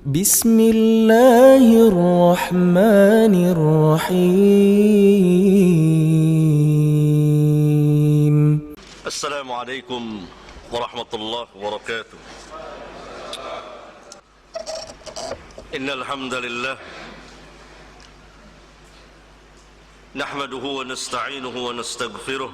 بسم الله الرحمن الرحيم. السلام عليكم ورحمة الله وبركاته. إن الحمد لله نحمده ونستعينه ونستغفره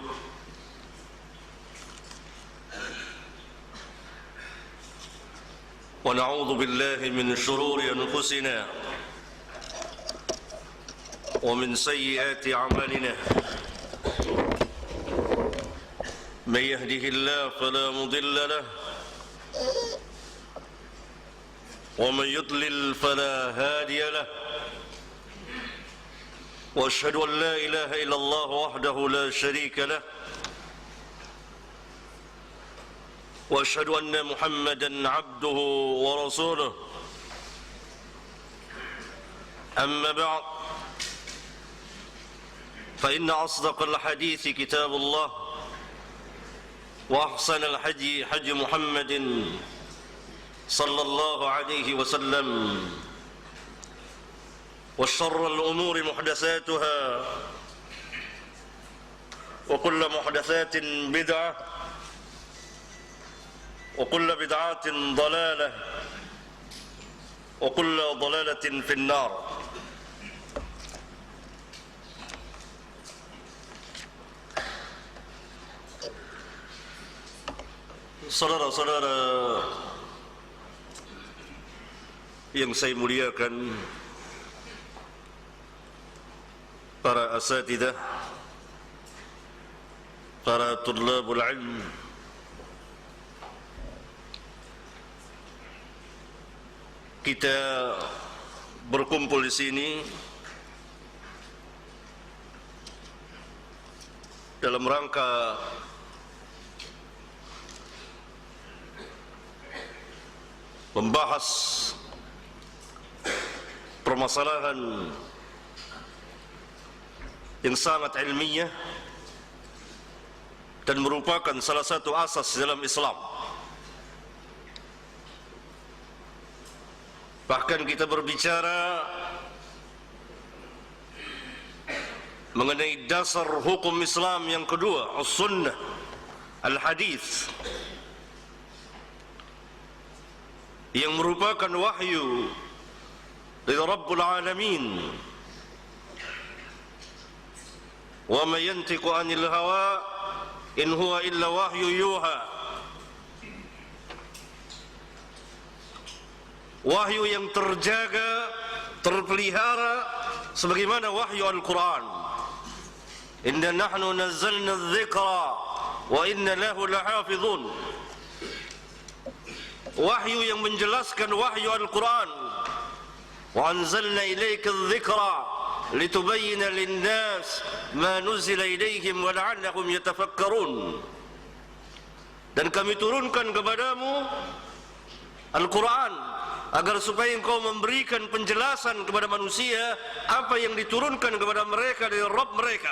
ونعوذ بالله من شرور أنفسنا ومن سيئات أعمالنا. من يهده الله فلا مضل له ومن يضلل فلا هادي له، وأشهد أن لا إله إلا الله وحده لا شريك له، وأشهد أن محمدًا عبده ورسوله. أما بعد، فإن أصدق الحديث كتاب الله، وأحسن الحدي حدي محمد صلى الله عليه وسلم، وشر الأمور محدثاتها، وكل محدثات بدعة، وكل بدعة ضلالة، وكل ضلالة في النار. Saudara-saudara yang saya muliakan, para asatidzah, para tullabul ilm, kita berkumpul di sini dalam rangka membahas permasalahan yang sangat ilmiah dan merupakan salah satu asas dalam Islam. Bahkan kita berbicara mengenai dasar hukum Islam yang kedua, as-sunnah, al-hadis, yang merupakan wahyu dari Rabbul Alamin. Wa ma yantiqu 'anil hawa in huwa illa wahyu yuha. Wahyu yang terjaga, terpelihara sebagaimana wahyu Al-Quran. Inna nahnu nazzalna adh-dhikra wa inna lahu lahafidhun. Wahyu yang menjelaskan wahyu Al-Quran. Wa anzalna ilayka adh-dhikra litubayyina lin-nas ma nuzila ilayhim wa la'allahum yatafakkarun. Dan kami turunkan kepadamu Al-Quran agar supaya engkau memberikan penjelasan kepada manusia apa yang diturunkan kepada mereka dari Rabb mereka.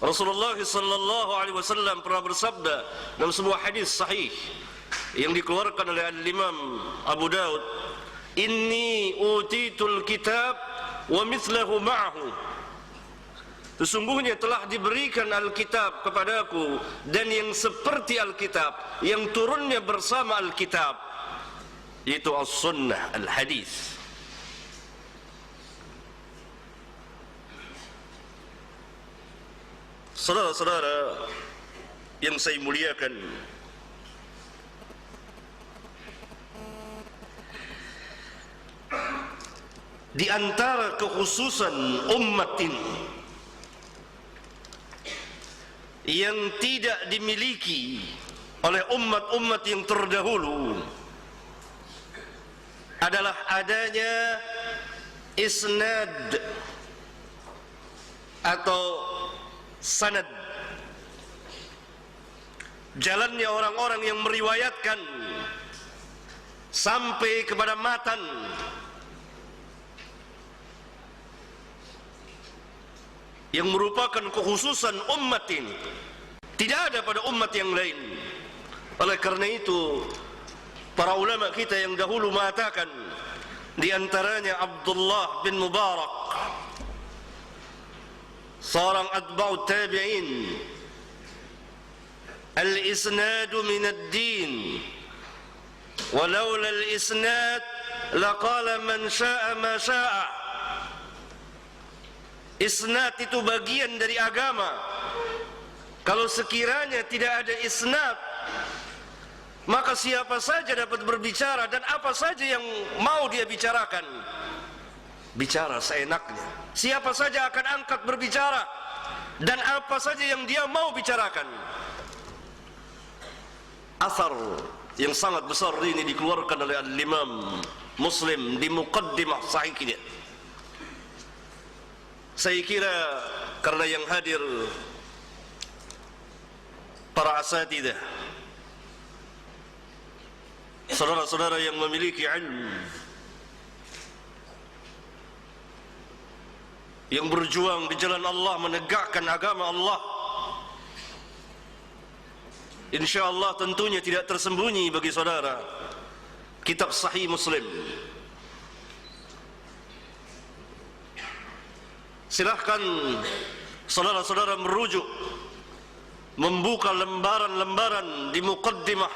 Rasulullah sallallahu alaihi wasallam pernah bersabda dalam sebuah hadis sahih yang dikeluarkan oleh Al-Imam Abu Daud, "Inni utitul kitab wa mithlahu ma'ahu." Sesungguhnya telah diberikan Alkitab kepadaku dan yang seperti Alkitab, yang turunnya bersama Alkitab, yaitu as-sunnah, al-hadis. Saudara-saudara yang saya muliakan, di antara kekhususan umat ini yang tidak dimiliki oleh umat-umat yang terdahulu adalah adanya isnad atau sanad, jalannya orang-orang yang meriwayatkan sampai kepada matan, yang merupakan kekhususan umat ini. Tidak ada pada umat yang lain. Oleh karena itu, para ulama kita yang dahulu mengatakan, di antaranya Abdullah bin Mubarak, seorang atba'ut tabi'in, al-isnadu min ad-din, walaula al-isnad laqala man sya'a ma sya'a. Isnad itu bagian dari agama. Kalau sekiranya tidak ada isnad, maka siapa saja dapat berbicara dan apa saja yang mau dia bicarakan, bicara seenaknya. Siapa saja akan angkat berbicara dan apa saja yang dia mau bicarakan. Asar yang sangat besar ini dikeluarkan oleh Al-Imam Muslim di muqaddimah sahihnya. Saya kira karena yang hadir para asatidzah, saudara-saudara yang memiliki ilmu, yang berjuang di jalan Allah, menegakkan agama Allah, insyaallah tentunya tidak tersembunyi bagi saudara kitab Sahih Muslim. Silahkan saudara-saudara merujuk, membuka lembaran-lembaran di muqaddimah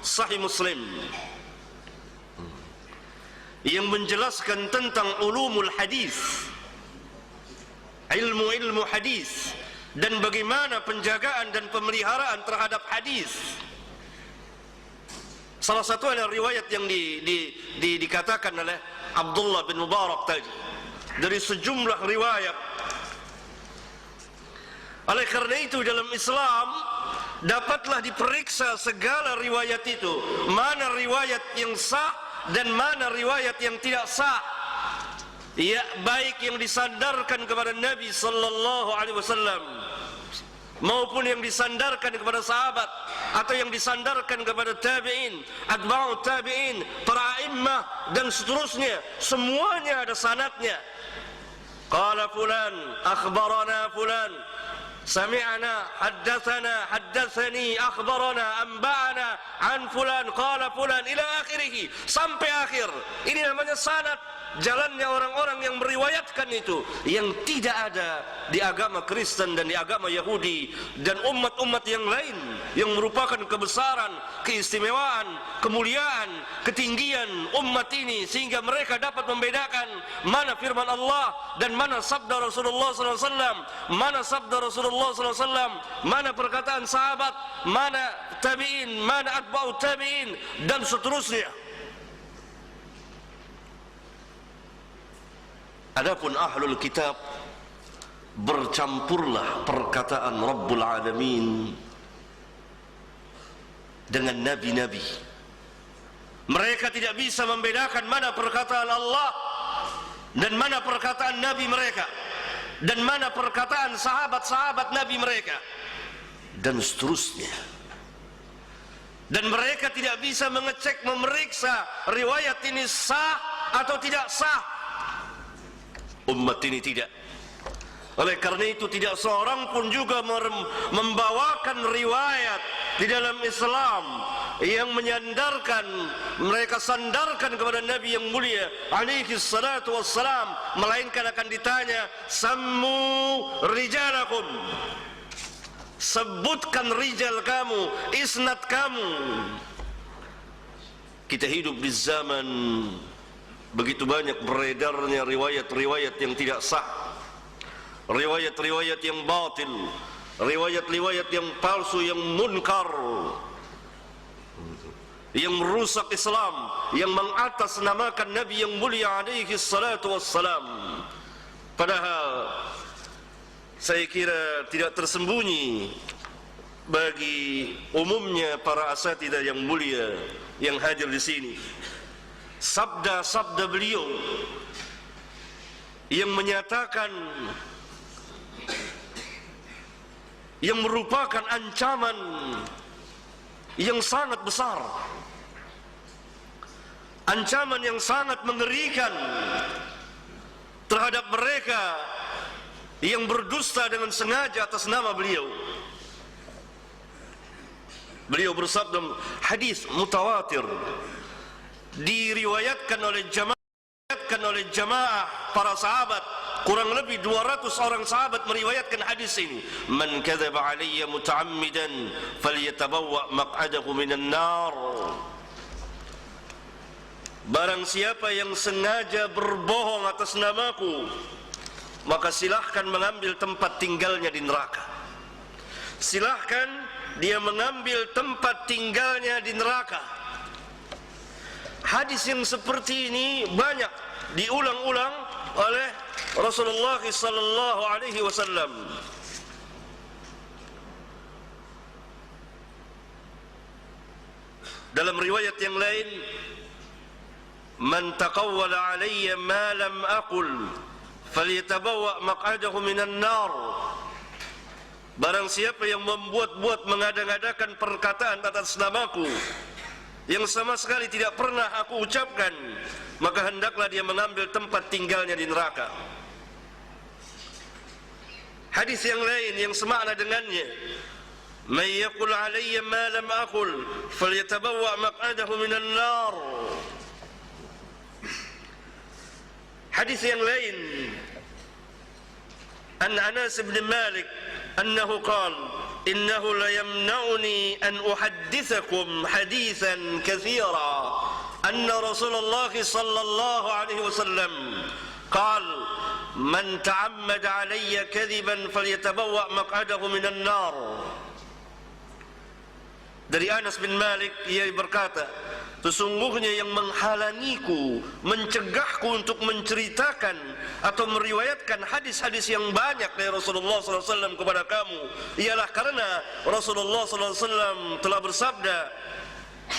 Sahih Muslim yang menjelaskan tentang ulumul hadis, ilmu-ilmu hadis, dan bagaimana penjagaan dan pemeliharaan terhadap hadis. Salah satu adalah riwayat yang dikatakan oleh Abdullah bin Mubarak tadi, dari sejumlah riwayat. Oleh karena itu dalam Islam dapatlah diperiksa segala riwayat itu, mana riwayat yang sah dan mana riwayat yang tidak sah, ya, baik yang disandarkan kepada Nabi sallallahu alaihi wasallam maupun yang disandarkan kepada sahabat atau yang disandarkan kepada tabi'in, atba'ut tabi'in, para a'immah dan seterusnya. Semuanya ada sanadnya. Qala fulan akhbarana fulan, sami'na, haddatsana, haddatsani, akhbarana, anba'ana, an fulan, qala fulan, ila akhirih, sampai akhir. Ini namanya sanad, jalannya orang-orang yang meriwayatkan itu, yang tidak ada di agama Kristen dan di agama Yahudi dan umat-umat yang lain yang merupakan kebesaran, keistimewaan, kemuliaan, ketinggian umat ini, sehingga mereka dapat membedakan mana firman Allah dan mana sabda Rasulullah SAW, mana sabda Rasulullah SAW, mana perkataan sahabat, mana tabi'in, mana atba'ut tabi'in, dan seterusnya. Adapun ahlul kitab, bercampurlah perkataan Rabbul Alamin dengan nabi-nabi. Mereka tidak bisa membedakan mana perkataan Allah dan mana perkataan nabi mereka, dan mana perkataan sahabat-sahabat nabi mereka, dan seterusnya. Dan mereka tidak bisa mengecek, memeriksa riwayat ini sah atau tidak sah. Umat ini tidak. Oleh karena itu tidak seorang pun juga membawakan riwayat di dalam Islam yang menyandarkan, mereka sandarkan kepada Nabi yang mulia alaihi salatu wassalam, melainkan akan ditanya, sammu rijalakum, sebutkan rijal kamu, isnad kamu. Kita hidup di zaman begitu banyak beredarnya riwayat-riwayat yang tidak sah, riwayat-riwayat yang batil, riwayat-riwayat yang palsu, yang munkar, yang merusak Islam, yang mengatasnamakan Nabi yang mulia alaihi salatu wassalam. Padahal saya kira tidak tersembunyi bagi umumnya para asatidzah yang mulia yang hadir di sini, sabda-sabda beliau yang menyatakan, yang merupakan ancaman yang sangat besar, ancaman yang sangat mengerikan terhadap mereka yang berdusta dengan sengaja atas nama beliau. Beliau bersabda, hadis mutawatir diriwayatkan oleh jamaah para sahabat. Kurang lebih 200 orang sahabat meriwayatkan hadis ini. Man kadzaba alayya muta'ammidan falyatabawwa maq'adahu minan nar. Barang siapa yang sengaja berbohong atas namaku, maka silahkan mengambil tempat tinggalnya di neraka. Silahkan dia mengambil tempat tinggalnya di neraka. Hadis yang seperti ini banyak diulang-ulang oleh Rasulullah sallallahu alaihi wasallam. Dalam riwayat yang lain, man taqawwala alayya ma lam aqul falyatabawwa maq'adahu minan nar. Barang siapa yang membuat-buat mengada-ngadakan perkataan atas namaku yang sama sekali tidak pernah aku ucapkan, maka hendaklah dia mengambil tempat tinggalnya di neraka. Hadis yang lain yang semakna dengannya, man yaqul alayya ma lam aqul falyatabawwa maq'adahu minan nar. Hadis yang lain, an Anas bin Malik annahu qala إنه ليمنعني أن أحدثكم حديثا كثيرا أن رسول الله صلى الله عليه وسلم قال من تعمد علي كذبا فليتبوأ مقعده من النار. Dari Anas bin Malik, ia berkata, sesungguhnya yang menghalangiku, mencegahku untuk menceritakan atau meriwayatkan hadis-hadis yang banyak dari Rasulullah SAW kepada kamu ialah karena Rasulullah SAW telah bersabda,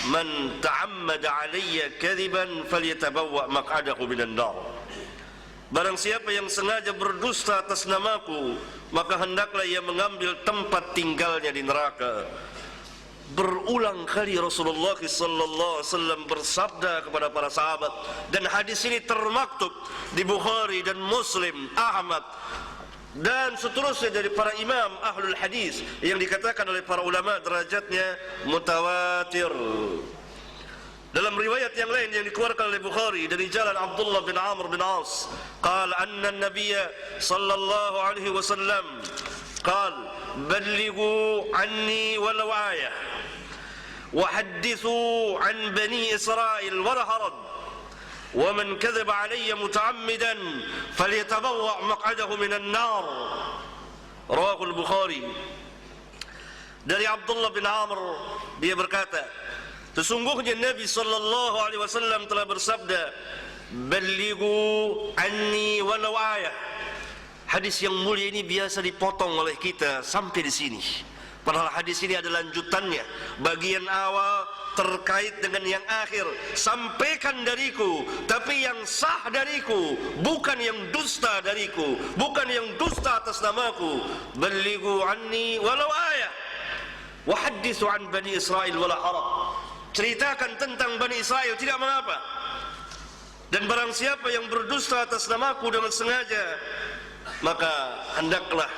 man ta'ammada alayya kadhiban falyatabawwa maq'adahu minan nar. Barang siapa yang sengaja berdusta atas namaku, maka hendaklah ia mengambil tempat tinggalnya di neraka. Berulang kali Rasulullah sallallahu alaihi wasallam bersabda kepada para sahabat, dan hadis ini termaktub di Bukhari dan Muslim, Ahmad dan seterusnya dari para imam ahlul hadis yang dikatakan oleh para ulama derajatnya mutawatir. Dalam riwayat yang lain yang dikeluarkan oleh Bukhari dari jalan Abdullah bin Amr bin As, qala anna an-nabiyya sallallahu alaihi wasallam qala ballighu anni walau ayah وحدثوا عن بني إسرائيل ولا حرج ومن كذب علي متعمدا فليتبوأ مقعده من النار. رواه البخاري. Dari Abdullah bin Amr, dia berkata, sesungguhnya Nabi sallallahu alaihi wasallam telah bersabda, ballighu anni walau ayah. Hadis yang mulia ini biasa dipotong oleh kita sampai di sini. Padahal hadis ini ada lanjutannya. Bagian awal terkait dengan yang akhir. Sampaikan dariku, tapi yang sah dariku, bukan yang dusta dariku, bukan yang dusta atas namaku. Ballighu anni walau ayah wa hadithu an Bani Israel wala haraj. Ceritakan tentang Bani Israel, tidak mengapa. Dan barang siapa yang berdusta atas namaku dengan sengaja, maka hendaklah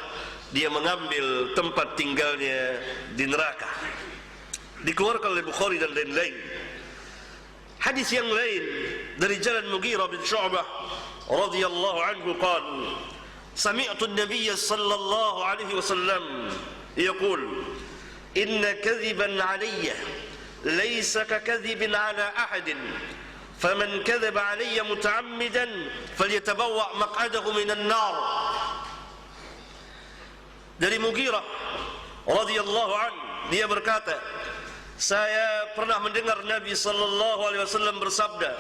dia mengambil tempat tinggalnya di neraka. Dikeluarkan oleh Bukhari dan lain-lain. Hadis yang lain dari jalan Mughirah bin Syu'bah radhiyallahu anhu qala, sami'tu an-nabiy sallallahu alaihi wasallam yaqul, inna kadhiban 'alayya laysa ka kadhibin 'ala ahadin, faman kadhaba 'alayya muta'ammidan falyatabawwa' maq'adahu minan nar. Dari Mughirah radhiyallahu anhu, dia berkata, saya pernah mendengar Nabi sallallahu alaihi wasallam bersabda,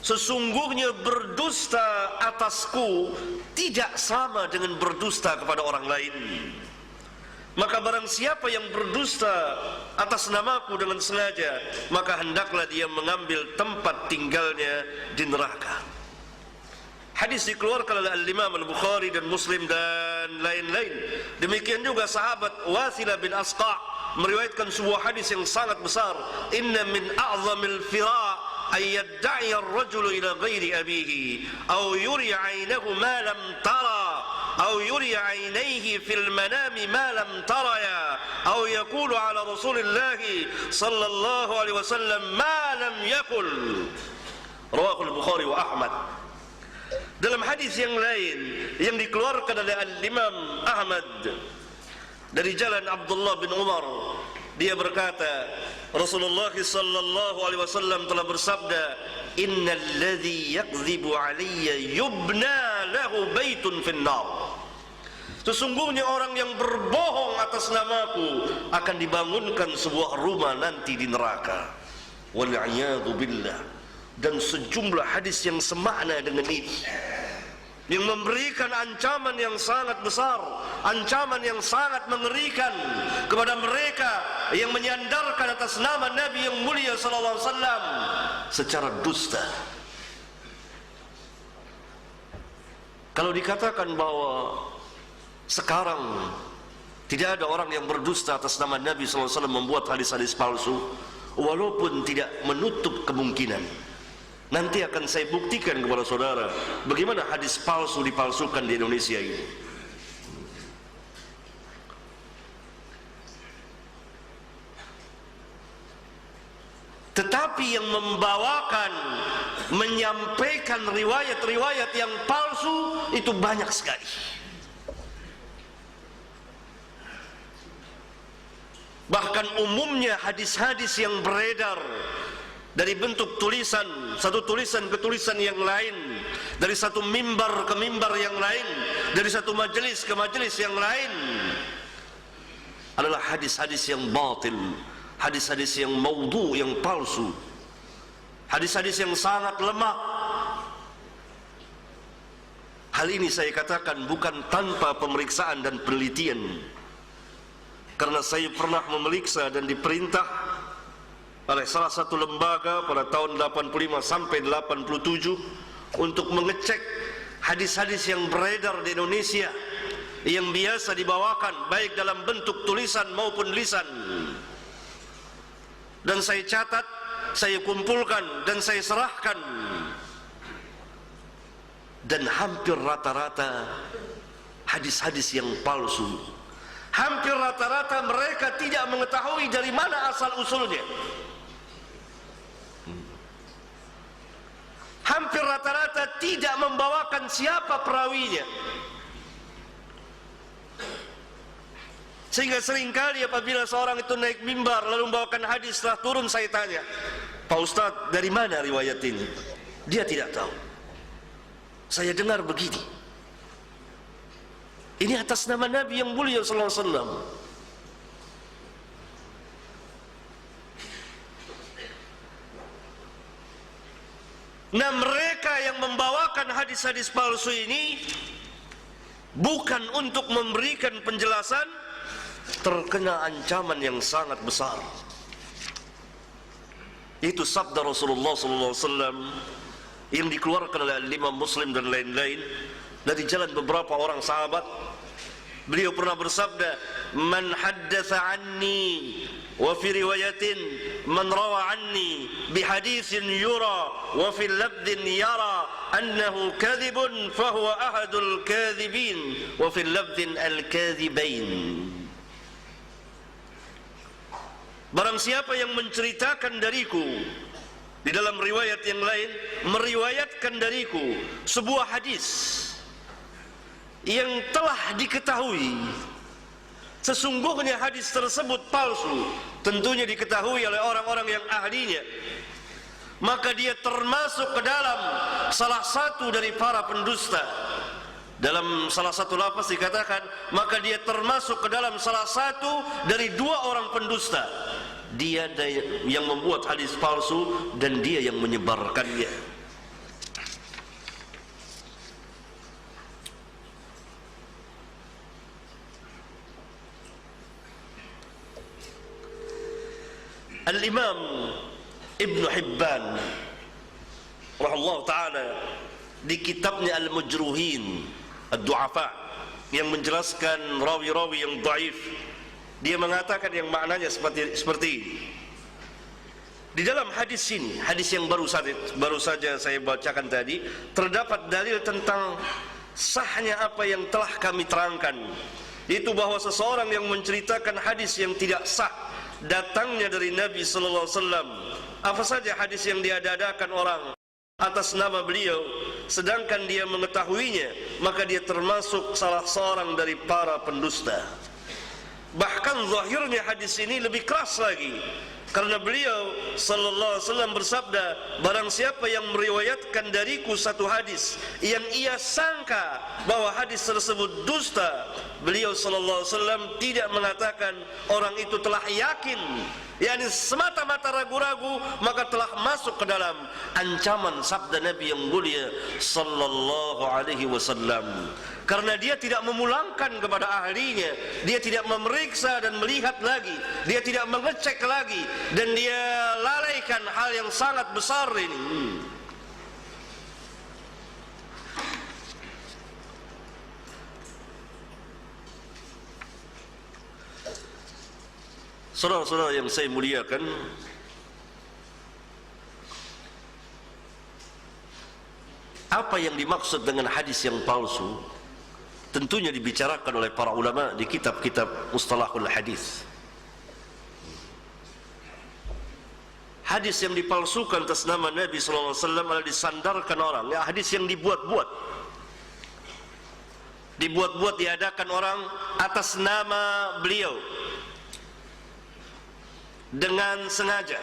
sesungguhnya berdusta atasku tidak sama dengan berdusta kepada orang lain. Maka barang siapa yang berdusta atas namaku dengan sengaja, maka hendaklah dia mengambil tempat tinggalnya di neraka. Hadis dikeluarkan oleh Al-Imam Al-Bukhari dan Muslim dan lain-lain. Demikian juga sahabat Wasilah bin Asqa' meriwayatkan sebuah hadis yang sangat besar. Inna min a'zamil fira' ay yadda'i ar-rajulu ila ghairi abihi aw yuri 'ainahu ma lam tara أو يري عينيه في المنام ما لم تريا أو يقول على رسول الله صلى الله عليه وسلم ما لم يقل. Rawahu al-Bukhari wa Ahmad. Dalam hadis yang lain yang dikeluarkan oleh Al-Imam Ahmad dari jalan Abdullah bin Umar, dia berkata, Rasulullah sallallahu alaihi wasallam telah bersabda, innal ladzi yakdzibu alayya yubna lahu baitun finnar. Sesungguhnya orang yang berbohong atas namaku akan dibangunkan sebuah rumah nanti di neraka. Wal a'yadu billah. Dan sejumlah hadis yang semakna dengan ini, yang memberikan ancaman yang sangat besar, ancaman yang sangat mengerikan kepada mereka yang menyandarkan atas nama Nabi yang mulia sallallahu alaihi wasallam secara dusta. Kalau dikatakan bahwa sekarang tidak ada orang yang berdusta atas nama Nabi sallallahu alaihi wasallam membuat hadis-hadis palsu, walaupun tidak menutup kemungkinan. Nanti akan saya buktikan kepada saudara bagaimana hadis palsu dipalsukan di Indonesia ini. Tetapi yang membawakan, menyampaikan riwayat-riwayat yang palsu itu banyak sekali. Bahkan umumnya hadis-hadis yang beredar dari bentuk tulisan, satu tulisan ke tulisan yang lain, dari satu mimbar ke mimbar yang lain, dari satu majelis ke majelis yang lain, adalah hadis-hadis yang batil, hadis-hadis yang maudhu, yang palsu, hadis-hadis yang sangat lemah. Hal ini saya katakan bukan tanpa pemeriksaan dan penelitian, karena saya pernah memeriksa dan diperintah oleh salah satu lembaga pada tahun 85 sampai 87 untuk mengecek hadis-hadis yang beredar di Indonesia yang biasa dibawakan baik dalam bentuk tulisan maupun lisan. Dan saya catat, saya kumpulkan dan saya serahkan. Dan hampir rata-rata hadis-hadis yang palsu. Hampir rata-rata mereka tidak mengetahui dari mana asal usulnya. Hampir rata-rata tidak membawakan siapa perawinya. Sehingga seringkali apabila seorang itu naik mimbar lalu membawakan hadis, setelah turun saya tanya, Pak Ustadz, dari mana riwayat ini? Dia tidak tahu. Saya dengar begini, ini atas nama Nabi yang mulia sallallahu alaihi wasallam. Nah, mereka yang membawakan hadis-hadis palsu ini bukan untuk memberikan penjelasan, terkena ancaman yang sangat besar. Itu sabda Rasulullah SAW yang dikeluarkan oleh Imam Muslim dan lain-lain dari jalan beberapa orang sahabat. Beliau pernah bersabda, "Man haddatsa anni wa fi riwayatin man rawa anni bi haditsin yura wa fi labdin yara annahu kadhibun fa huwa ahadul kadhibin wa fi labdin al-kadhibain." Barang siapa yang menceritakan dariku di dalam riwayat yang lain, meriwayatkan dariku sebuah hadis yang telah diketahui sesungguhnya hadis tersebut palsu, tentunya diketahui oleh orang-orang yang ahlinya, maka dia termasuk ke dalam salah satu dari para pendusta. Dalam salah satu lafaz dikatakan, maka dia termasuk ke dalam salah satu dari dua orang pendusta. Dia yang membuat hadis palsu dan dia yang menyebarkannya. Al-Imam Ibn Hibban rahimahullah ta'ala di kitabnya Al-Mujruhin Ad-Du'afa yang menjelaskan rawi-rawi yang dhaif, dia mengatakan yang maknanya seperti ini. Di dalam hadis ini, hadis yang baru saja saya bacakan tadi, terdapat dalil tentang sahnya apa yang telah kami terangkan, itu bahwa seseorang yang menceritakan hadis yang tidak sah datangnya dari Nabi sallallahu alaihi wasallam, apa saja hadis yang diada-adakan orang atas nama beliau sedangkan dia mengetahuinya, maka dia termasuk salah seorang dari para pendusta. Bahkan zahirnya hadis ini lebih keras lagi, karena beliau sallallahu alaihi wasallam bersabda, barang siapa yang meriwayatkan dariku satu hadis yang ia sangka bahwa hadis tersebut dusta, beliau sallallahu alaihi wasallam tidak mengatakan orang itu telah yakin, yakni semata-mata ragu-ragu, maka telah masuk ke dalam ancaman sabda Nabi yang mulia sallallahu alaihi wasallam. Karena dia tidak memulangkan kepada ahlinya, dia tidak memeriksa dan melihat lagi, dia tidak mengecek lagi, dan dia lalaikan hal yang sangat besar ini. Saudara-saudara yang saya muliakan, apa yang dimaksud dengan hadis yang palsu tentunya dibicarakan oleh para ulama di kitab-kitab mustalahul hadis. Hadis yang dipalsukan atas nama Nabi sallallahu alaihi wasallam adalah disandarkan orang, ya, hadis yang dibuat-buat diadakan orang atas nama beliau dengan sengaja.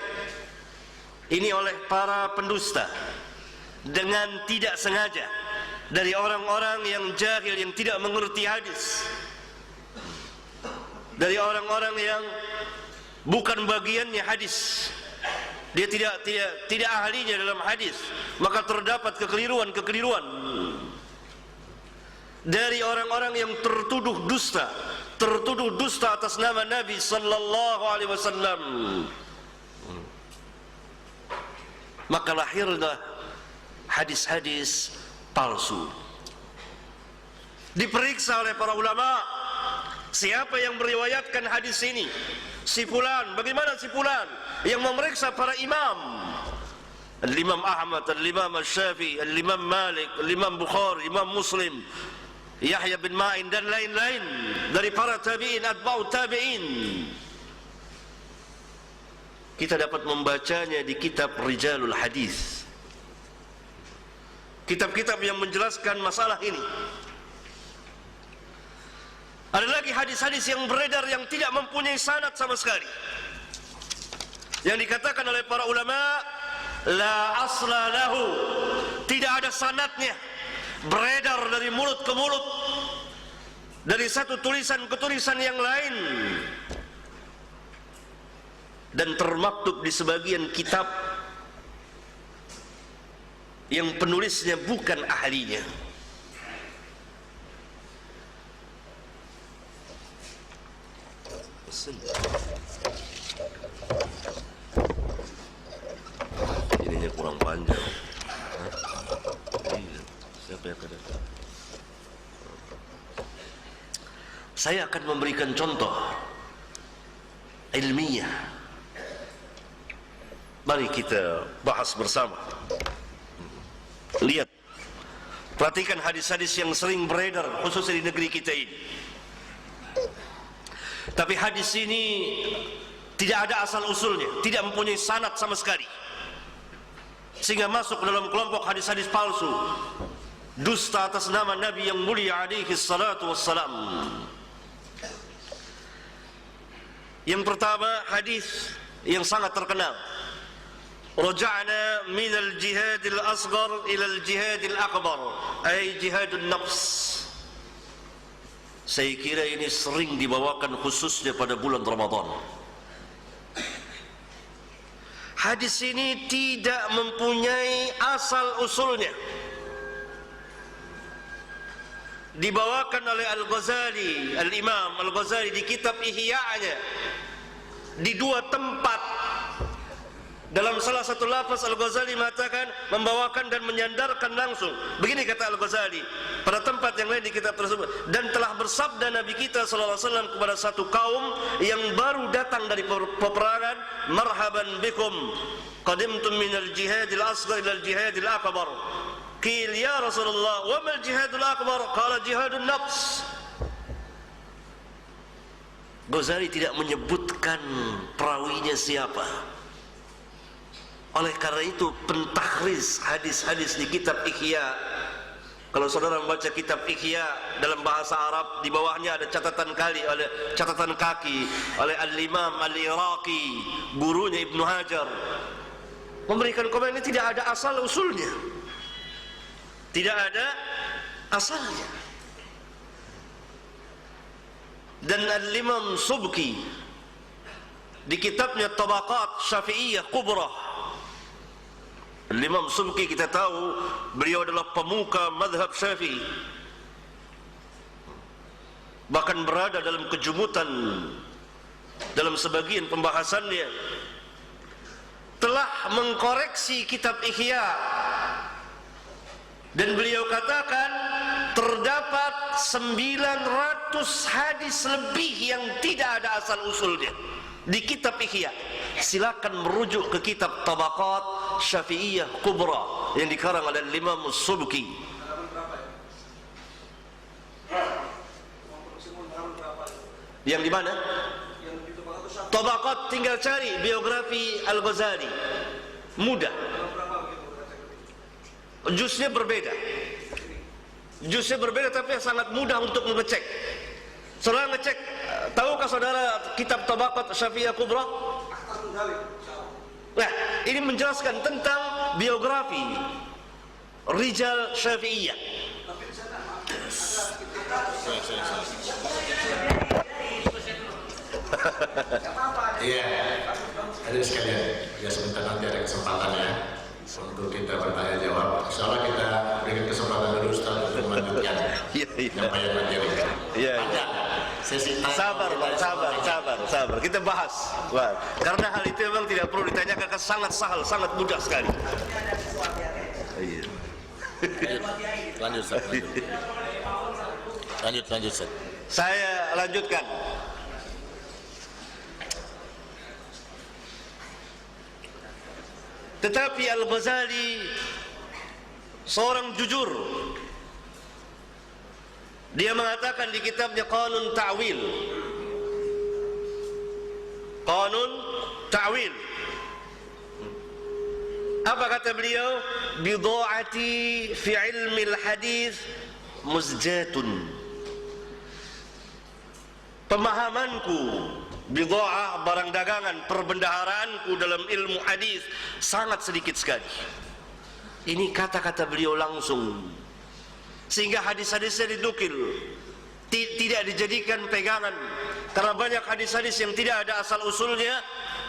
Ini oleh para pendusta, dengan tidak sengaja, dari orang-orang yang jahil, yang tidak mengerti hadis, dari orang-orang yang bukan bagiannya hadis, dia tidak ahlinya dalam hadis, maka terdapat kekeliruan dari orang-orang yang tertuduh dusta atas nama Nabi sallallahu alaihi wasallam. Maka lahirlah hadis-hadis palsu. Diperiksa oleh para ulama, siapa yang meriwayatkan hadis ini? Si fulan. Bagaimana si fulan? Yang memeriksa para imam, Al-Imam Ahmad, Al-Imam Syafi'i, Al-Imam Malik, Al-Imam Bukhari, Imam Muslim, Yahya bin Ma'in dan lain-lain dari para tabi'in, atba'u tabi'in. Kita dapat membacanya di kitab Rijalul Hadis, kitab-kitab yang menjelaskan masalah ini. Ada lagi hadis-hadis yang beredar yang tidak mempunyai sanad sama sekali, yang dikatakan oleh para ulama la asla lahu, tidak ada sanadnya, beredar dari mulut ke mulut, dari satu tulisan ke tulisan yang lain, dan termaktub di sebagian kitab yang penulisnya bukan ahlinya. Ininya kurang panjang. Siapa yang akan datang? Saya akan memberikan contoh ilmiah. Mari kita bahas bersama. Lihat, perhatikan hadis-hadis yang sering beredar khususnya di negeri kita ini. Tapi hadis ini tidak ada asal usulnya, tidak mempunyai sanad sama sekali, sehingga masuk dalam kelompok hadis-hadis palsu, dusta atas nama Nabi yang mulia alaihi salatu wassalam. Yang pertama, hadis yang sangat terkenal, raja'na minal jihadil asghar ilal jihadil akbar, ay jihadun nafs. Saya kira ini sering dibawakan khususnya pada bulan Ramadan. Hadis ini tidak mempunyai asal usulnya. Dibawakan oleh Al-Ghazali, Al-Imam Al-Ghazali di kitab Ihya'nya di dua tempat. Dalam salah satu lafaz Al-Ghazali mengatakan membawakan dan menyandarkan langsung. Begini kata Al-Ghazali pada tempat yang lain di kitab tersebut, dan telah bersabda Nabi kita sallallahu alaihi wasallam kepada satu kaum yang baru datang dari peperangan, marhaban bikum qadimtum minal jihadil asghar ilal jihadil akbar. Qil ya Rasulullah, wa mal jihadul akbar? Qala jihadun nafs. Ghazali tidak menyebutkan perawinya siapa. Oleh karena itu pentahriz hadis-hadis di kitab Ihya, kalau saudara membaca kitab Ihya dalam bahasa Arab, di bawahnya ada catatan kaki oleh Al-Imam Al-Iraqi, gurunya Ibnu Hajar, memberikan komen ini tidak ada asal usulnya, tidak ada asalnya. Dan Al-Imam Subki di kitabnya Tabaqat Syafi'iyah Kubra, Al-Imam Subki kita tahu beliau adalah pemuka mazhab Syafi'i, bahkan berada dalam kejumutan dalam sebagian pembahasannya, telah mengkoreksi kitab Ihya, dan beliau katakan terdapat 900 hadis lebih yang tidak ada asal usulnya di kitab Ihya. Silakan merujuk ke kitab Tabaqat Syafi'iyah Kubra yang dikarang oleh Imam Subki. Yang di mana? Tabaqat, tinggal cari biografi Al-Ghazali, mudah. Juznya berbeda, tapi sangat mudah untuk mengecek. Saudara ngecek, tahukah saudara kitab Tabaqat Syafi'iyah Kubra? Nah, ini menjelaskan tentang biografi Rijal Syafi'iyah. Iya, ada sekalian. Ya sebentar nanti ada kesempatan ya untuk kita bertanya jawab. Insyaallah kita berikan kesempatan dulu Ustaz untuk melanjutkan penyampaian materi. Iya. Sesi tanya. Sabar. Kita bahas. Wah, karena hal itu memang tidak perlu ditanyakan, sangat sahal, sangat mudah sekali. Iya. Lanjut Ustaz. Lanjut Ustaz. Saya lanjutkan. Tetapi Al-Ghazali seorang jujur. Dia mengatakan di kitabnya Qanun Ta'wil, apa kata beliau? Bidha'ati fi ilmi al-hadith muzjatun. Pemahamanku, bidha'ah, barang dagangan, perbendaharaanku dalam ilmu hadis sangat sedikit sekali. Ini kata-kata beliau langsung, sehingga hadis-hadisnya dinukil, tidak dijadikan pegangan, karena banyak hadis-hadis yang tidak ada asal usulnya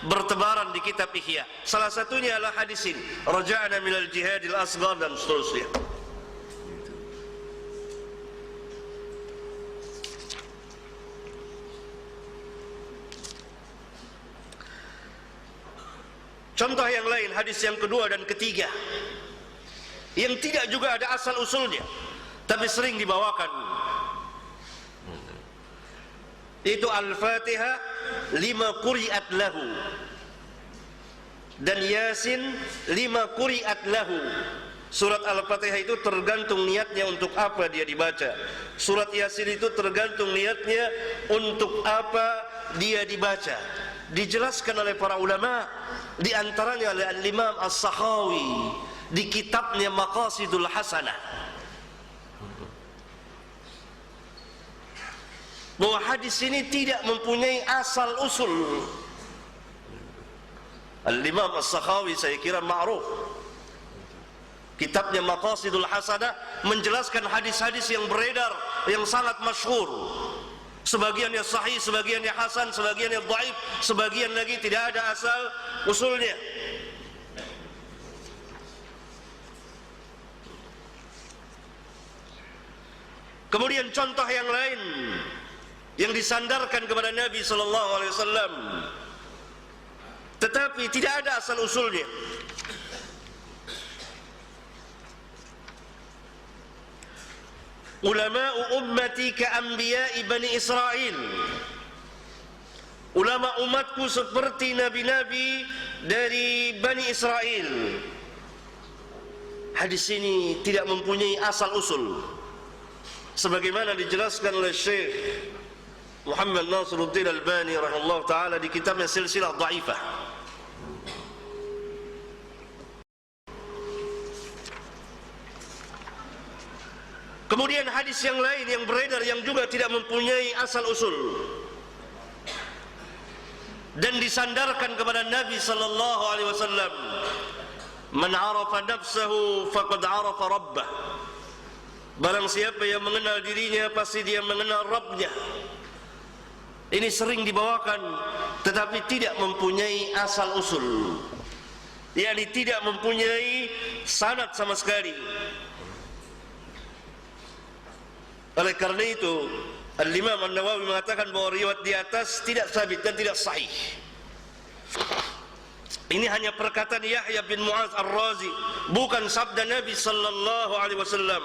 bertebaran di kitab Ihya. Salah satunya adalah hadis ini, raja'na minal jihadil asghar, dan seterusnya. Contoh yang lain, hadis yang kedua dan ketiga, yang tidak juga ada asal usulnya tapi sering dibawakan, itu Al-Fatihah lima quri'at lahu, dan Yasin lima quri'at lahu. Surat Al-Fatihah itu tergantung niatnya untuk apa dia dibaca. Surat Yasin itu tergantung niatnya untuk apa dia dibaca. Dijelaskan oleh para ulama, di antaranya oleh Al-Imam As-Sakhawi di kitabnya Maqasidul Hasanah, bahwa hadis ini tidak mempunyai asal usul. Al-Imam As-Sakhawi saya kira ma'ruf, kitabnya Maqasidul Hasanah menjelaskan hadis-hadis yang beredar yang sangat masyhur. Sebagiannya sahih, sebagiannya hasan, sebagiannya dhaif, sebagian lagi tidak ada asal usulnya. Kemudian contoh yang lain yang disandarkan kepada Nabi sallallahu alaihi wasallam tetapi tidak ada asal usulnya. Ulama'u ummati ka'anbiya'i Bani Israel. Ulama umatku seperti nabi-nabi dari Bani Israel. hadis ini tidak mempunyai asal usul, sebagaimana dijelaskan oleh Syekh Muhammad Nasiruddin Albani rahimahullah taala di kitabnya Silsilah Dhaifah. Kemudian hadis yang lain yang beredar yang juga tidak mempunyai asal usul dan disandarkan kepada Nabi sallallahu alaihi wasallam, man arafa nafsahu faqad arafa rabbah. Barang siapa yang mengenal dirinya pasti dia mengenal Rabbnya. Ini sering dibawakan tetapi tidak mempunyai asal usul, yakni tidak mempunyai sanad sama sekali. Oleh karena itu Al-Imam An-Nawawi mengatakan bahwa riwayat di atas tidak sabit dan tidak sahih. Ini hanya perkataan Yahya bin Mu'adz Ar-Razi, bukan sabda Nabi sallallahu alaihi wasallam.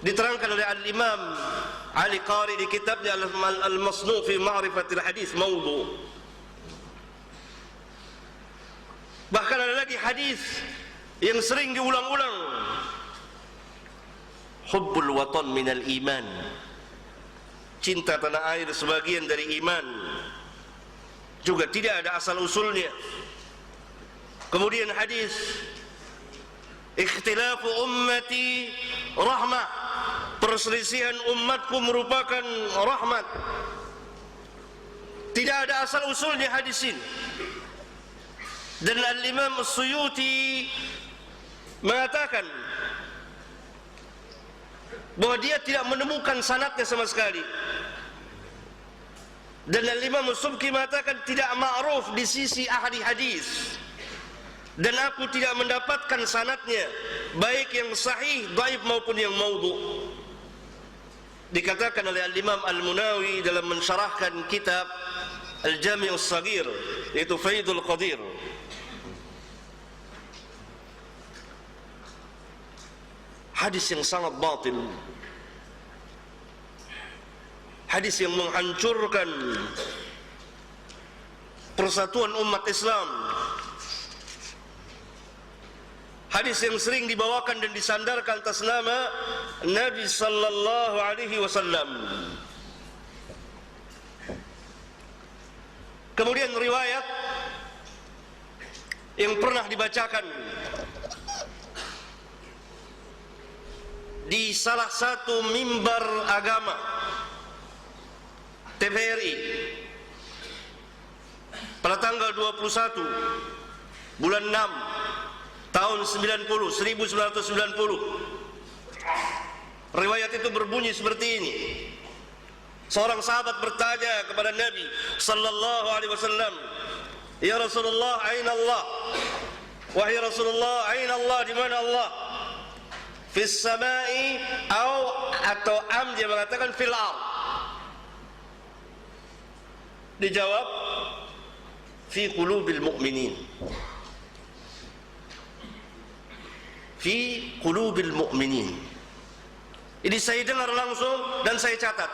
Diterangkan oleh Al-Imam Ali Qari di kitabnya Al-Masnu' fi Ma'rifatil Hadis Maudhu'. Bahkan ada lagi hadis yang sering diulang-ulang, hubbul watan minal iman, cinta tanah air sebagian dari iman, juga tidak ada asal usulnya. Kemudian hadis ikhtilafu ummati rahmah, perselisihan umatku merupakan rahmat. Tidak ada asal usulnya hadis ini. Dan Al-Imam As-Suyuti mengatakan bahwa dia tidak menemukan sanadnya sama sekali. Dan Al-Imam As-Subki mengatakan tidak ma'ruf di sisi ahli hadis. Dan aku tidak mendapatkan sanadnya, baik yang sahih, dhaif maupun yang maudhu'. Dikatakan oleh Al-Imam Al-Munawi dalam mensyarahkan kitab Al-Jami' As-Saghir, yaitu Faidul Qadir, hadis yang sangat batil, hadis yang menghancurkan persatuan umat Islam, hadis yang sering dibawakan dan disandarkan atas nama Nabi sallallahu alaihi wasallam. Kemudian riwayat yang pernah dibacakan di salah satu mimbar agama TVRI pada tanggal 21 bulan 6 tahun 1990. Riwayat itu berbunyi seperti ini. Seorang sahabat bertanya kepada Nabi sallallahu alaihi wasallam, "Ya Rasulullah, aina Allah?" Wahai Rasulullah, aina Allah, di mana Allah? Fis samai atau am, dia mengatakan fil ard. Dijawab fi qulubil mu'minin. Fi qulubil mu'minin. Ini saya dengar langsung dan saya catat.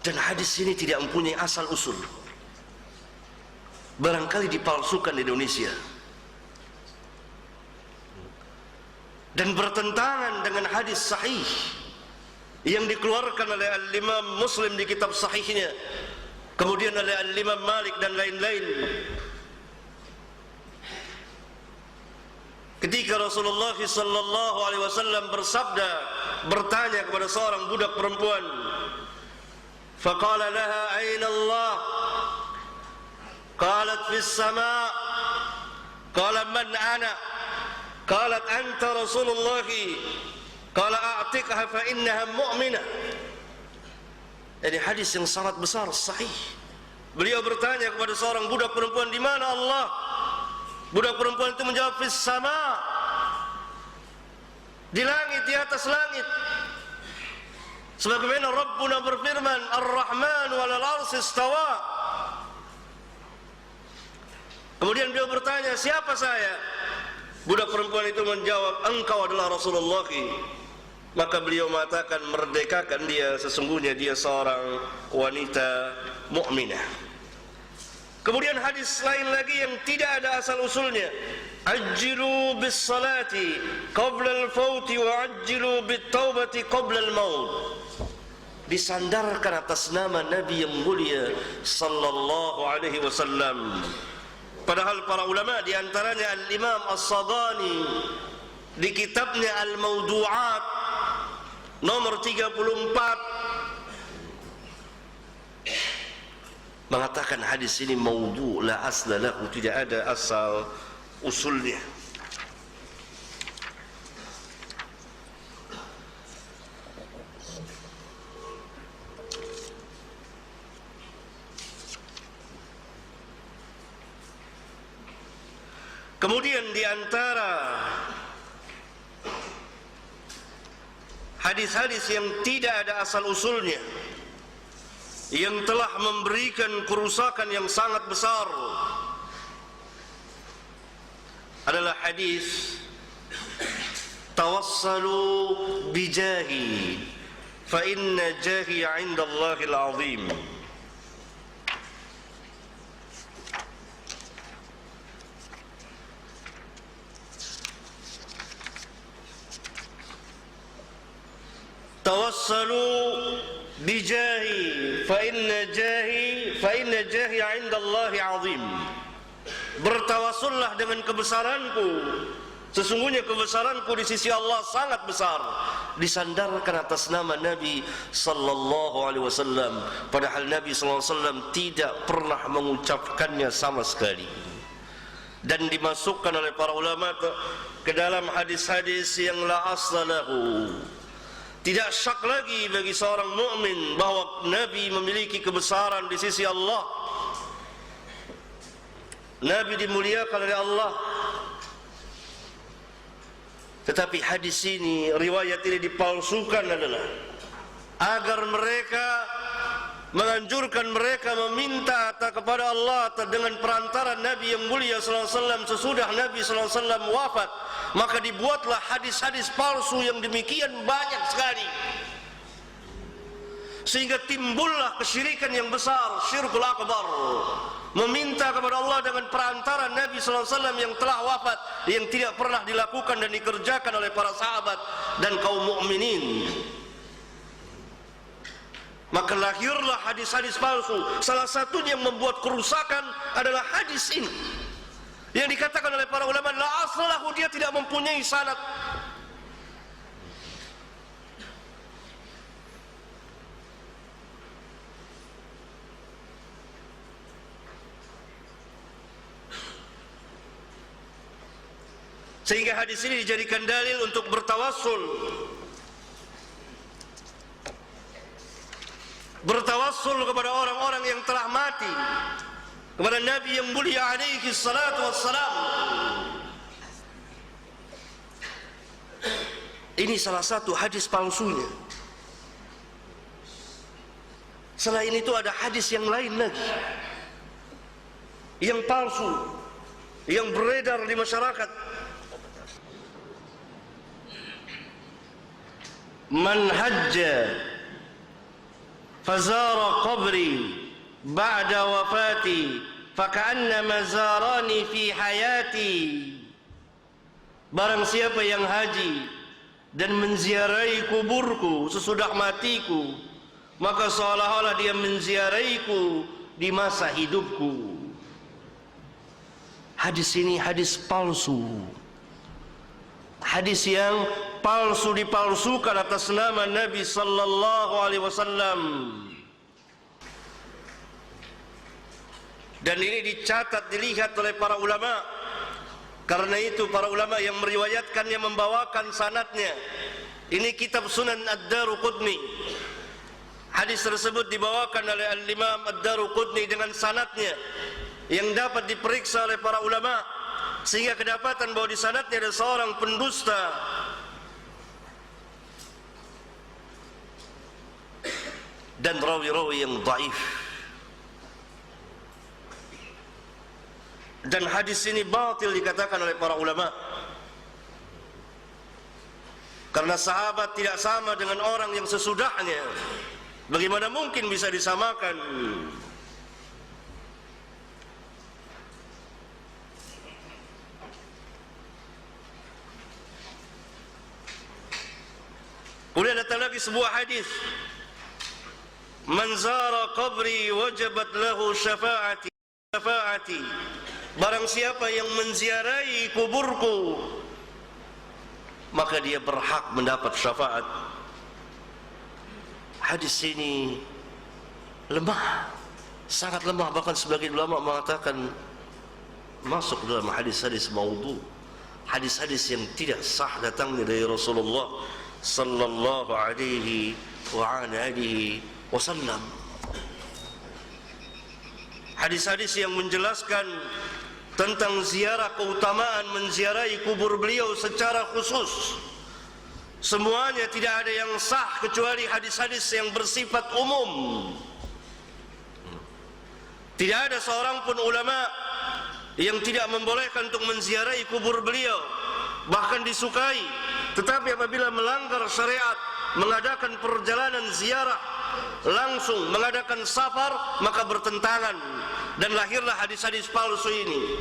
Dan hadis ini tidak mempunyai asal usul, barangkali dipalsukan di Indonesia dan bertentangan dengan hadis sahih yang dikeluarkan oleh Al-Imam Muslim di kitab sahihnya, kemudian oleh Al-Imam Malik dan lain-lain. Ketika Rasulullah sallallahu alaihi wasallam bersabda, bertanya kepada seorang budak perempuan, faqala laha aina Allah? Qalat fis sama'. Qala man ana? Qalat anta Rasulullah. Qala a'tiqha fa innaha mu'minah. Ini hadis yang sangat besar, sahih. Beliau bertanya kepada seorang budak perempuan, di mana Allah? Budak perempuan itu menjawab, fis sama', di langit, di atas langit. Sebagaimana Rabbuna berfirman, Ar-Rahman walal arsy istawa. Kemudian beliau bertanya, siapa saya? Budak perempuan itu menjawab, engkau adalah Rasulullah. Maka beliau mengatakan, merdekakan dia, sesungguhnya dia seorang wanita mukminah. Kemudian hadis lain lagi yang tidak ada asal usulnya, ajjilu bis salati qabla al-fauti wa ajjilu bit taubati qabla al-maut. Disandarkan atas nama Nabi yang mulia sallallahu alaihi wasallam. Padahal para ulama di antaranya Al-Imam As-Sadani di kitabnya Al-Mawdu'at nomor 34 mengatakan hadis ini maudhu' la asla lahu, tidak ada asal usulnya. Kemudian di antara hadis-hadis yang tidak ada asal usulnya, yang telah memberikan kerusakan yang sangat besar, adalah hadis tawassalu bijahi fa inna jahi 'inda Allahil 'azim. Tawassalu bijahi fa inna jahi 'inda Allahi 'azim. Bertawassullah dengan kebesaranku, sesungguhnya kebesaranku di sisi Allah sangat besar. Disandarkan atas nama Nabi sallallahu alaihi wasallam, padahal Nabi sallallahu alaihi wasallam tidak pernah mengucapkannya sama sekali. Dan dimasukkan oleh para ulama ke dalam hadis-hadis yang la asla lahu. Tidak syak lagi bagi seorang mukmin bahwa Nabi memiliki kebesaran di sisi Allah. Nabi dimuliakan oleh Allah. Tetapi hadis ini, riwayat ini dipalsukan adalah agar mereka menganjurkan mereka meminta kepada Allah dengan perantara Nabi yang mulia sallallahu alaihi wasallam sesudah Nabi sallallahu alaihi wasallam wafat. Maka dibuatlah hadis-hadis palsu yang demikian banyak sekali, sehingga timbullah kesyirikan yang besar, syirkul akbar, meminta kepada Allah dengan perantara Nabi sallallahu alaihi wasallam yang telah wafat, yang tidak pernah dilakukan dan dikerjakan oleh para sahabat dan kaum mukminin. Maka lahirlah hadis-hadis palsu. Salah satunya yang membuat kerusakan adalah hadis ini, yang dikatakan oleh para ulama la aslahu, dia tidak mempunyai sanad. Sehingga hadis ini dijadikan dalil untuk bertawassul, bertawassul kepada orang-orang yang telah mati, kepada Nabi yang mulia alaihi salatu wassalam. Ini salah satu hadis palsunya. Selain itu ada hadis yang lain lagi yang palsu, yang beredar di masyarakat. Man hajja fazara qabri ba'da wafati faka'annama zarani fi hayati. Barang siapa yang haji dan menziarahi kuburku sesudah matiku, maka seolah-olah dia menziarahiku di masa hidupku. Hadis ini hadis palsu, hadis yang palsu dipalsukan atas nama Nabi sallallahu alaihi wasallam. Dan ini dicatat, dilihat oleh para ulama. Karena itu para ulama yang meriwayatkannya membawakan sanadnya. Ini kitab Sunan Ad-Daruqutni. Hadis tersebut dibawakan oleh Al-Imam Ad-Daruqutni dengan sanadnya yang dapat diperiksa oleh para ulama, sehingga kedapatan bahwa di sanadnya ada seorang pendusta dan rawi-rawi yang dhaif. Dan hadis ini batil dikatakan oleh para ulama, karena sahabat tidak sama dengan orang yang sesudahnya. Bagaimana mungkin bisa disamakan? Kemudian datang lagi sebuah hadis, man zara qabri wajabat lahu syafa'ati. Barang siapa yang menziarahi kuburku, maka dia berhak mendapat syafaat. Hadis ini lemah, sangat lemah, bahkan sebagian ulama mengatakan masuk dalam hadis-hadis maudhu, hadis-hadis yang tidak sah datangnya dari Rasulullah sallallahu alaihi wa alihi wasallam. Hadis-hadis yang menjelaskan tentang ziarah, keutamaan menziarahi kubur beliau secara khusus, semuanya tidak ada yang sah kecuali hadis-hadis yang bersifat umum. Tidak ada seorang pun ulama yang tidak membolehkan untuk menziarahi kubur beliau, bahkan disukai. Tetapi apabila melanggar syariat, mengadakan perjalanan ziarah, langsung mengadakan safar, maka bertentangan, dan lahirlah hadis-hadis palsu ini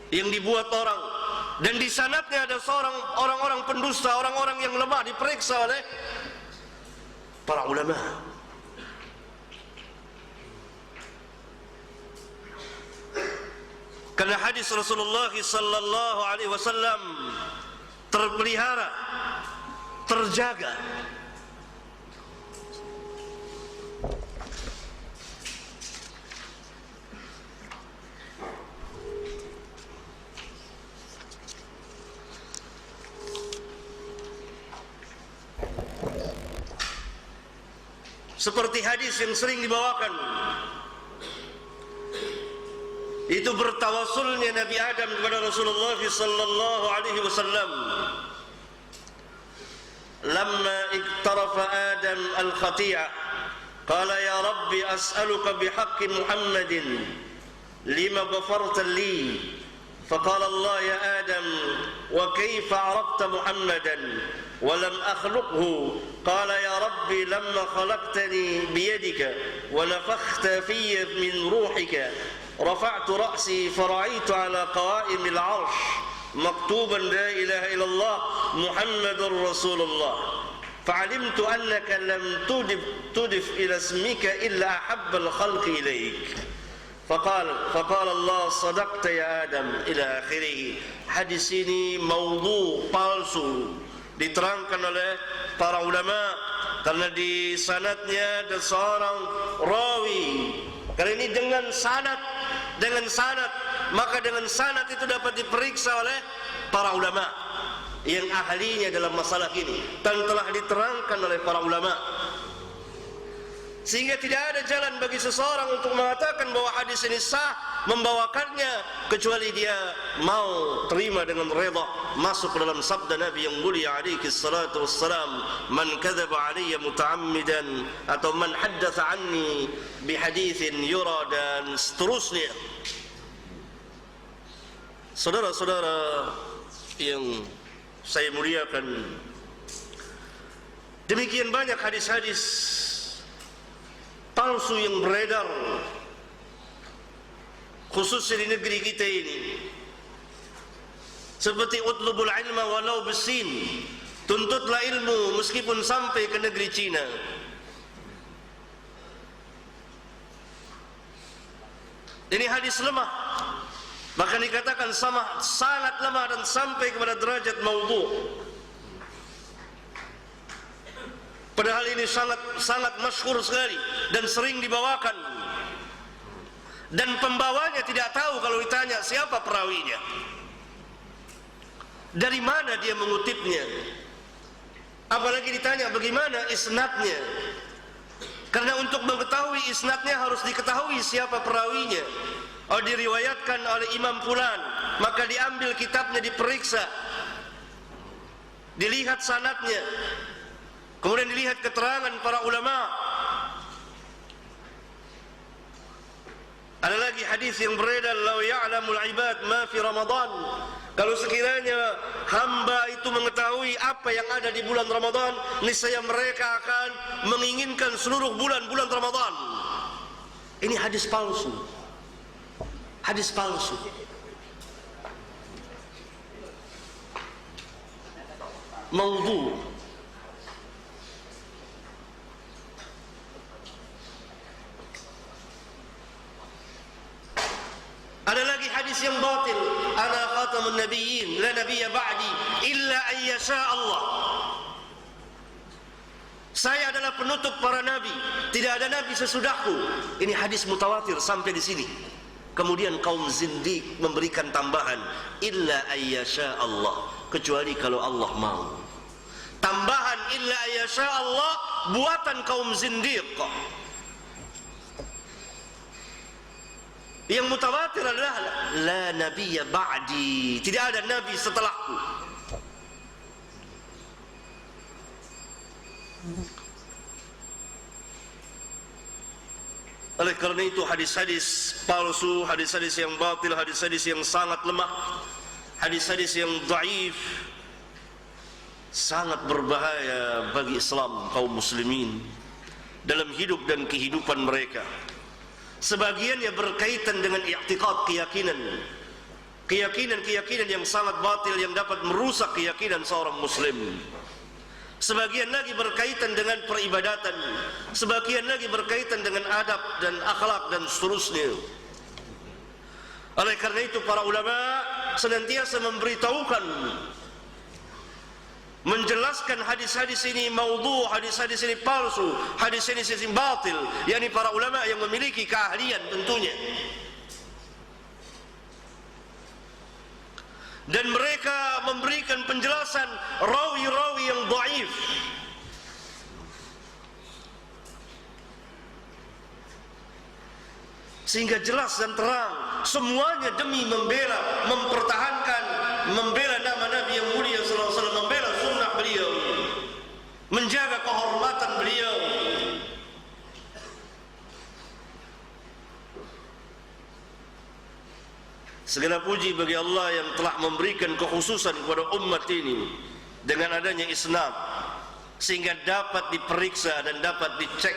yang dibuat orang. Dan di sanadnya ada seorang orang-orang pendusta, orang-orang yang lemah, diperiksa oleh para ulama. Karena hadis Rasulullah sallallahu alaihi wasallam terpelihara, terjaga. Seperti hadis yang sering dibawakan, itu bertawassulnya Nabi Adam kepada Rasulullah sallallahu alaihi wasallam. Lamma iktarafa Adam al-khati'ah, qala ya Rabbi as'aluka bihaqqi Muhammadin lima ghafarta li. فقال الله يا آدم وكيف عرفت محمدا ولم أخلقه؟ قال يا ربي لما خلقتني بيدك ونفخت في من روحك رفعت رأسي فرأيت على قوائم العرش مكتوبا لا إله إلا الله محمد رسول الله فعلمت أنك لم تضف إلى اسمك إلا أحب الخلق إليك فقال Allah sadaqta ya Adam ila akhirih. Hadis ini maudhu, palsu, diterangkan oleh para ulama karena di sanadnya ada seorang rawi. Karena ini dengan sanad, maka dengan sanad itu dapat diperiksa oleh para ulama yang ahlinya dalam masalah ini dan telah diterangkan oleh para ulama. Sehingga tidak ada jalan bagi seseorang untuk mengatakan bahwa hadis ini sah membawakannya kecuali dia mau terima dengan redha, masuk ke dalam sabda Nabi yang mulia alaihi salatu wassalam, man kadzaba alayya muta'ammidan atau man haddatsa anni bihaditsin yura, dan seterusnya. Saudara-saudara yang saya muliakan, demikian banyak hadis-hadis palsu yang beredar, khususnya di negeri kita ini. Seperti utlubul ilma walau bisin, tuntutlah ilmu meskipun sampai ke negeri Cina. Ini hadis lemah, bahkan dikatakan sangat lemah dan sampai kepada derajat maudhu. Padahal ini sangat masyhur sekali dan sering dibawakan, dan pembawanya tidak tahu kalau ditanya siapa perawinya, dari mana dia mengutipnya, apalagi ditanya bagaimana isnadnya. Karena untuk mengetahui isnadnya harus diketahui siapa perawinya. Oh, diriwayatkan oleh Imam Fulan, maka diambil kitabnya, diperiksa, dilihat sanadnya, kemudian dilihat keterangan para ulama. Ada lagi hadis yang beredar, "Lau ya'lamul ibad ma fi Ramadan." Kalau sekiranya hamba itu mengetahui apa yang ada di bulan Ramadan, niscaya mereka akan menginginkan seluruh bulan-bulan Ramadan. Ini hadis palsu. Hadis palsu. maudhu. Ada lagi hadis yang batil, ana khatamun nabiyyin la nabiyya ba'di illa an yasha Allah. Saya adalah penutup para nabi, tidak ada nabi sesudahku. Ini hadis mutawatir sampai di sini. Kemudian kaum zindiq memberikan tambahan, illa ayyasha Allah, kecuali kalau Allah mau. Tambahan illa ayyasha Allah buatan kaum zindiq. Yang mutawatir adalah la nabiyya ba'di, tidak ada nabi setelahku. Oleh kerana itu hadis-hadis palsu, hadis-hadis yang batil, hadis-hadis yang sangat lemah, hadis-hadis yang dhaif sangat berbahaya bagi Islam kaum muslimin dalam hidup dan kehidupan mereka. Sebagiannya berkaitan dengan i'tiqad, keyakinan yang sangat batil yang dapat merusak keyakinan seorang muslim. Sebagian lagi berkaitan dengan peribadatan, sebagian lagi berkaitan dengan adab dan akhlak dan seterusnya. Oleh karena itu para ulama senantiasa memberitahukan, menjelaskan hadis-hadis ini maudhu, hadis-hadis ini palsu, hadis-hadis ini batil, yakni para ulama yang memiliki keahlian tentunya. Dan mereka memberikan penjelasan rawi-rawi yang dhaif, sehingga jelas dan terang, semuanya demi membela, mempertahankan, membela nama Nabi yang mulia sallallahu alaihi wasallam, membela sunnah beliau, menjaga kehormatan beliau. Segala puji bagi Allah yang telah memberikan kekhususan kepada umat ini dengan adanya isnad, sehingga dapat diperiksa dan dapat dicek.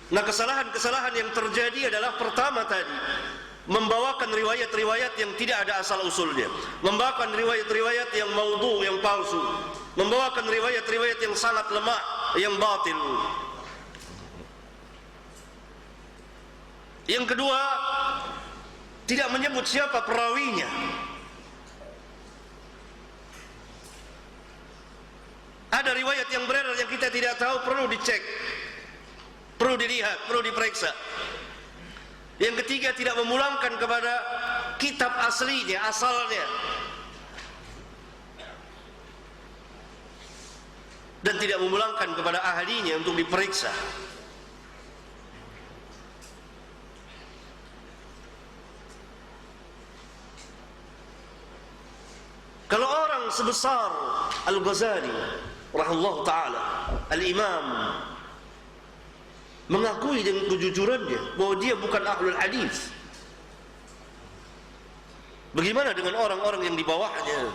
Nah, kesalahan-kesalahan yang terjadi adalah pertama tadi, membawakan riwayat-riwayat yang tidak ada asal usulnya, membawakan riwayat-riwayat yang maudhu, yang palsu, membawakan riwayat-riwayat yang sangat lemah, yang batil. Yang kedua, tidak menyebut siapa perawinya. Ada riwayat yang beredar yang kita tidak tahu, perlu dicek, perlu dilihat, perlu diperiksa. Yang ketiga, tidak memulangkan kepada kitab aslinya, asalnya, dan tidak memulangkan kepada ahlinya untuk diperiksa. Kalau orang sebesar Al-Ghazali rahimahullah ta'ala, Al-Imam, mengakui dengan kejujurannya bahwa dia bukan ahlul hadis, bagaimana dengan orang-orang yang di bawahnya?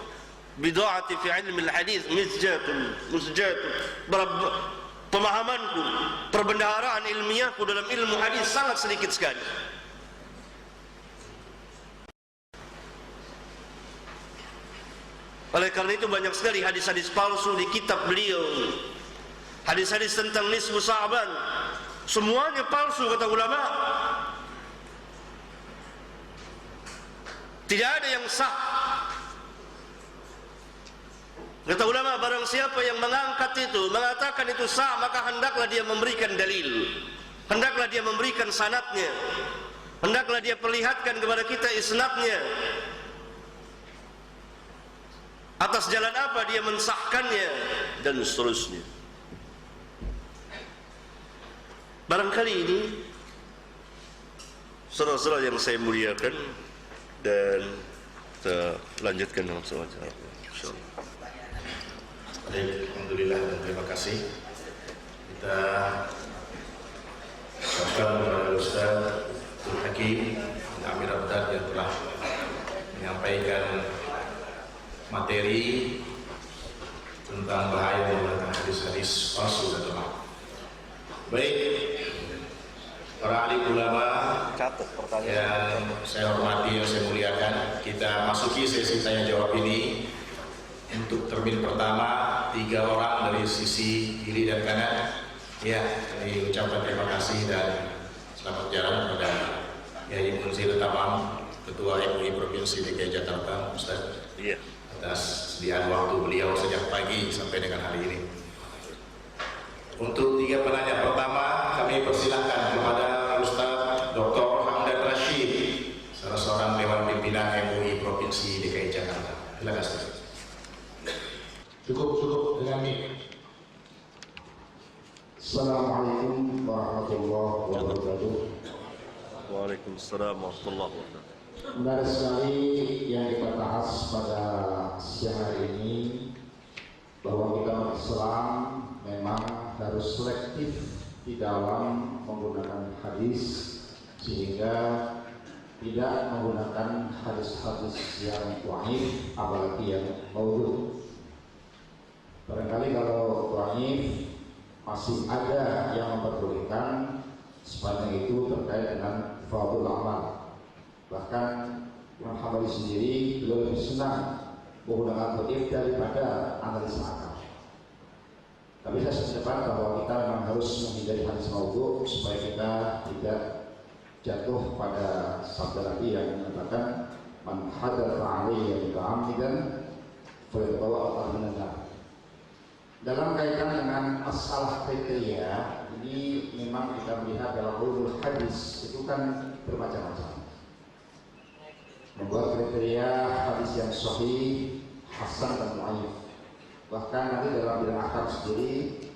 Bid'ati fi ilmi al-hadis musjatun, pemahamanku, perbendaharaan ilmiahku dalam ilmu hadis sangat sedikit sekali. Oleh karena itu banyak sekali hadis-hadis palsu di kitab beliau. Hadis-hadis tentang nisfu Sa'ban, semuanya palsu kata ulama. Tidak ada yang sah. Kata ulama, barang siapa yang mengangkat itu, mengatakan itu sah, maka hendaklah dia memberikan dalil, hendaklah dia memberikan sanadnya, hendaklah dia perlihatkan kepada kita isnadnya. Atas jalan apa dia mensahkannya, dan seterusnya. Barangkali ini saudara-saudara yang saya muliakan, dan kita lanjutkan dengan wawancara. Insyaallah. Alhamdulillah dan terima kasih. Kita ucapkan kepada Ustaz Abdul Hakim Amir Abdad yang telah menyampaikan materi tentang bahaya menggunakan hadis-hadis palsu dan lemah. Baik, para ahli ulama Catat pertanyaan. yang saya hormati, yang saya muliakan, kita masuki sesi tanya jawab ini. Untuk termin pertama, 3 orang dari sisi kiri dan kanan. Ya, kami ucapkan terima kasih dan selamat jalan kepada Yai Munzir Tamam, Ketua MUI Provinsi DKI Jakarta, Ustaz. Iya. Atas sediaan waktu beliau sejak pagi sampai dengan hari ini. Untuk 3 penanya pertama, kami persilahkan kepada Ustaz Dr. Hamdan Rashid, salah seorang Dewan Pimpinan MUI Provinsi DKI Jakarta. Silakan Ustaz. Cukup dengan mic. Assalamualaikum warahmatullahi wabarakatuh. Waalaikumsalam warahmatullahi wabarakatuh. Benar sekali yang kita bahas pada siang hari ini, bahwa kita Islam memang harus selektif di dalam menggunakan hadis, sehingga tidak menggunakan hadis-hadis yang dhaif, apalagi yang maudhu. Barangkali kalau dhaif masih ada yang memperbolehkan, sepanjang itu terkait dengan fadhul amal. Bahkan Imam Hambali sendiri beliau lebih senang menggunakan dhaif daripada analisa akal. Tapi saya sependapat bahwa kita memang harus menghindari hadis maudhu supaya kita tidak jatuh pada sabda Nabi yang mengatakan man hadatsa 'alayya muta'ammidan falyatabawa al-nar. Dalam kaitan dengan masalah kriteria ini, memang kita melihat dalam ulumul hadis itu kan bermacam-macam. Membuat kriteria hadis yang sahih, hasan dan dhaif. Bahkan nanti dalam bidang akal sendiri,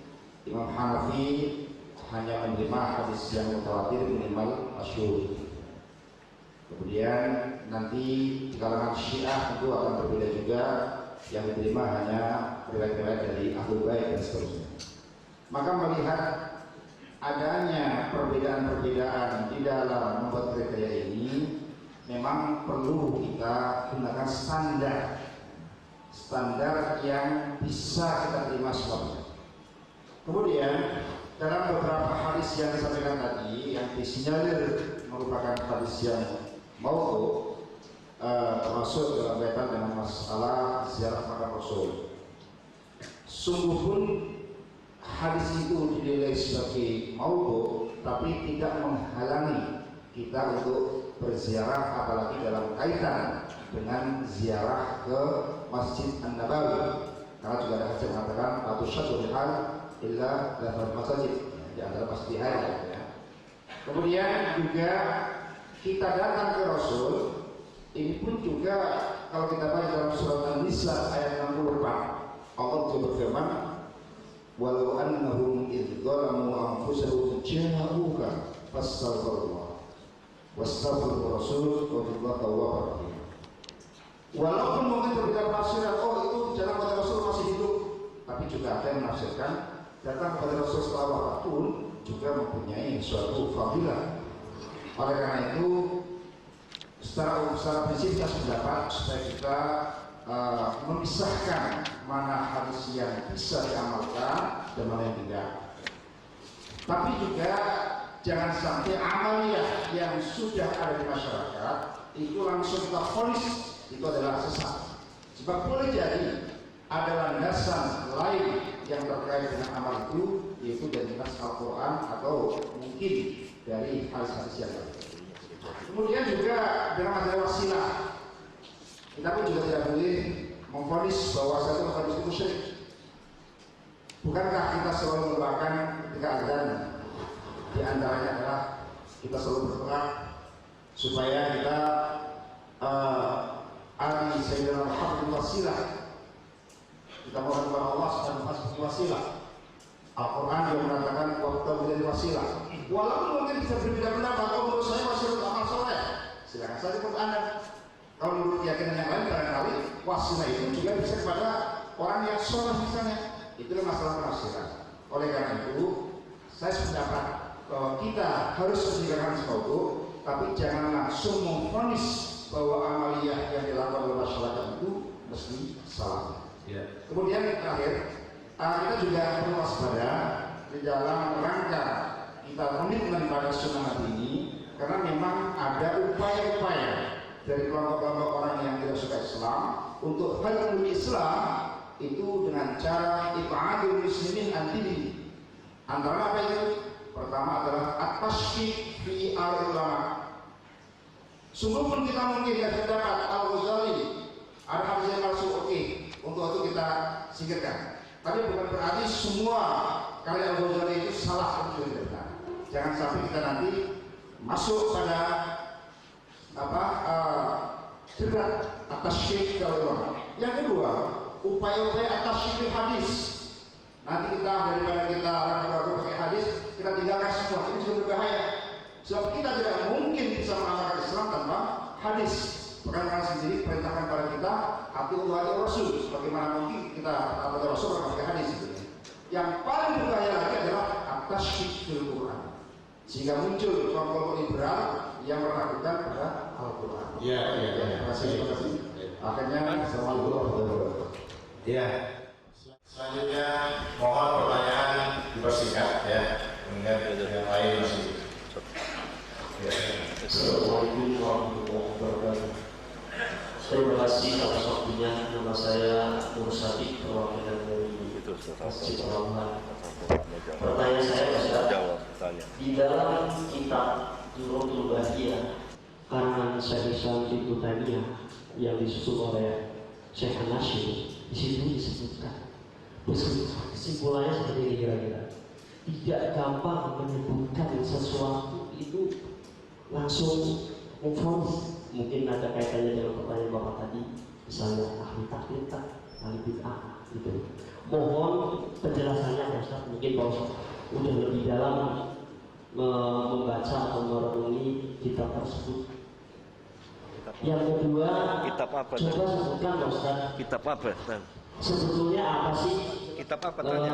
Imam Hanafi hanya menerima hadis yang mutawatir minimal masyhur. Kemudian nanti di kalangan Syiah itu akan berbeda juga, yang diterima hanya riwayat-riwayat dari Ahlul Bait dan seterusnya. Maka melihat adanya perbedaan-perbedaan di dalam membuat kriteria ini, memang perlu kita gunakan standar yang bisa kita terima semuanya. Kemudian dalam beberapa hadis yang disampaikan tadi, yang disinyalir merupakan hadis yang maudhu, termasuk dalam kaitan dengan masalah ziarah makam Rasul. Sungguh pun hadis itu dinilai sebagai maudhu, tapi tidak menghalangi kita untuk berziarah, apalagi dalam kaitan dengan ziarah ke Masjid An-Nabawi. Karena juga ada hadis yang mengatakan atau syaddu rihal illa dafar masjid, di antara masjid ya. Kemudian juga kita datang ke Rasul. Ini pun juga kalau kita baca dalam surat An-Nisa ayat 64, Allah juga berfirman, walau annahum idh dhalamu anfusahum ja'uka fastaghfirullah wastaghfirur rasul wallahu tawwabur rahim. Walaupun mungkin berbeda penafsiran, oh itu jalan pada Rasul masih hidup, tapi juga ada yang menafsirkan datang kepada Rasul setelah wafat pun juga mempunyai suatu fadilah. Oleh karena itu, secara prinsip kita sependapat supaya kita memisahkan mana hadis yang bisa diamalkan dan mana yang tidak. Tapi juga jangan sampai amaliyah yang sudah ada di masyarakat itu langsung kita vonis itu adalah sesat. Sebab boleh jadi ada landasan lain yang terkait dengan amal itu, yaitu dari nas Al-Quran atau mungkin dari hadis-hadis yang lain. Kemudian juga dalam masalah wasilah, kita pun juga tidak boleh memvonis bahwa satu hadis itu musyrik. Bukankah kita selalu melakukan ketika azan? Di antaranya adalah kita selalu berdoa supaya kita ali sayyidina Muhammad wasilah. Kita mohon kepada Allah subhanahu wasilah. Al-Quran juga mengatakan waktu menjadi wasilah. Walaupun mungkin bisa berbeda pendapat, kalau menurut saya wasilah itu amal soleh, silakan saja menurut Anda. Kalau menurut keyakinan yang lain, barangkali wasilah itu juga bisa kepada orang yang soleh misalnya. Itulah masalah penafsiran. Oleh karena itu, saya sependapat bahwa kita harus menjalankan sesuatu, tapi jangan langsung memvonis bahwa amaliyah yang dilakukan oleh masyarakat itu mesti salah. Ya. Kemudian terakhir, kita juga perlu waspada di dalam rangka kita komitmen pada sunnah Nabi ini karena memang ada upaya-upaya dari kelompok-kelompok orang yang tidak suka Islam untuk halul Islam itu dengan cara ibadul muslimin antidini. Antara apa itu? Pertama adalah at-tashkik fi al-ulama. Sungguh pun kita mungkin tidak dapat Al-Ghazali ada hadis yang masuk oke, untuk itu kita singkirkan. Tapi bukan berarti semua karya Al-Ghazali itu salah atau tidak benar. Jangan sampai kita nanti masuk pada jerat atas syirk ulama. Yang kedua, upaya-upaya atas syirk hadis. Nanti kita daripada kita ragu-ragu pakai hadis, kita tinggalkan semua. Ini sudah berbahaya. Sebab kita tidak mungkin bisa mengamalkan Islam tanpa hadis. Bahkan Allah sendiri perintahkan kepada kita ati Allah wa Rasul. Bagaimana mungkin kita taat Rasul kalau pakai hadis itu? Yang paling berbahaya lagi adalah atas syirk Quran. Sehingga muncul kelompok liberal yang meragukan pada Al-Quran. Iya. Terima kasih. Akhirnya, assalamualaikum warahmatullahi wabarakatuh. Ya. Selanjutnya mohon pertanyaan dipersingkat ya, mengingat yang lain masih. Assalamualaikum warahmatullahi wabarakatuh. Terima kasih atas waktunya. Nama saya Nur Sadiq, perwakilan dari Masjid Al-Rahman. Pertanyaan saya Ustaz, di dalam kitab Nurul Bahiyah karangan Syekh Islam Ibnu Taimiyah yang disusun oleh Syekh An-Nasyir, di situ disebutkan kesimpulannya seperti ini kira-kira. Tidak gampang menyebutkan sesuatu itu langsung memfonis. Mungkin ada kaitannya dengan pertanyaan Bapak tadi, misalnya ahli taklid, ahli bid'ah gitu. Mohon penjelasannya Ustaz, mungkin Pak Ustaz udah lebih dalam membaca atau merenungi kitab tersebut. Yang kedua, Kitab apa? coba sebutkan Ustaz, Kitab apa? sebetulnya apa sih Kitab apa tanya?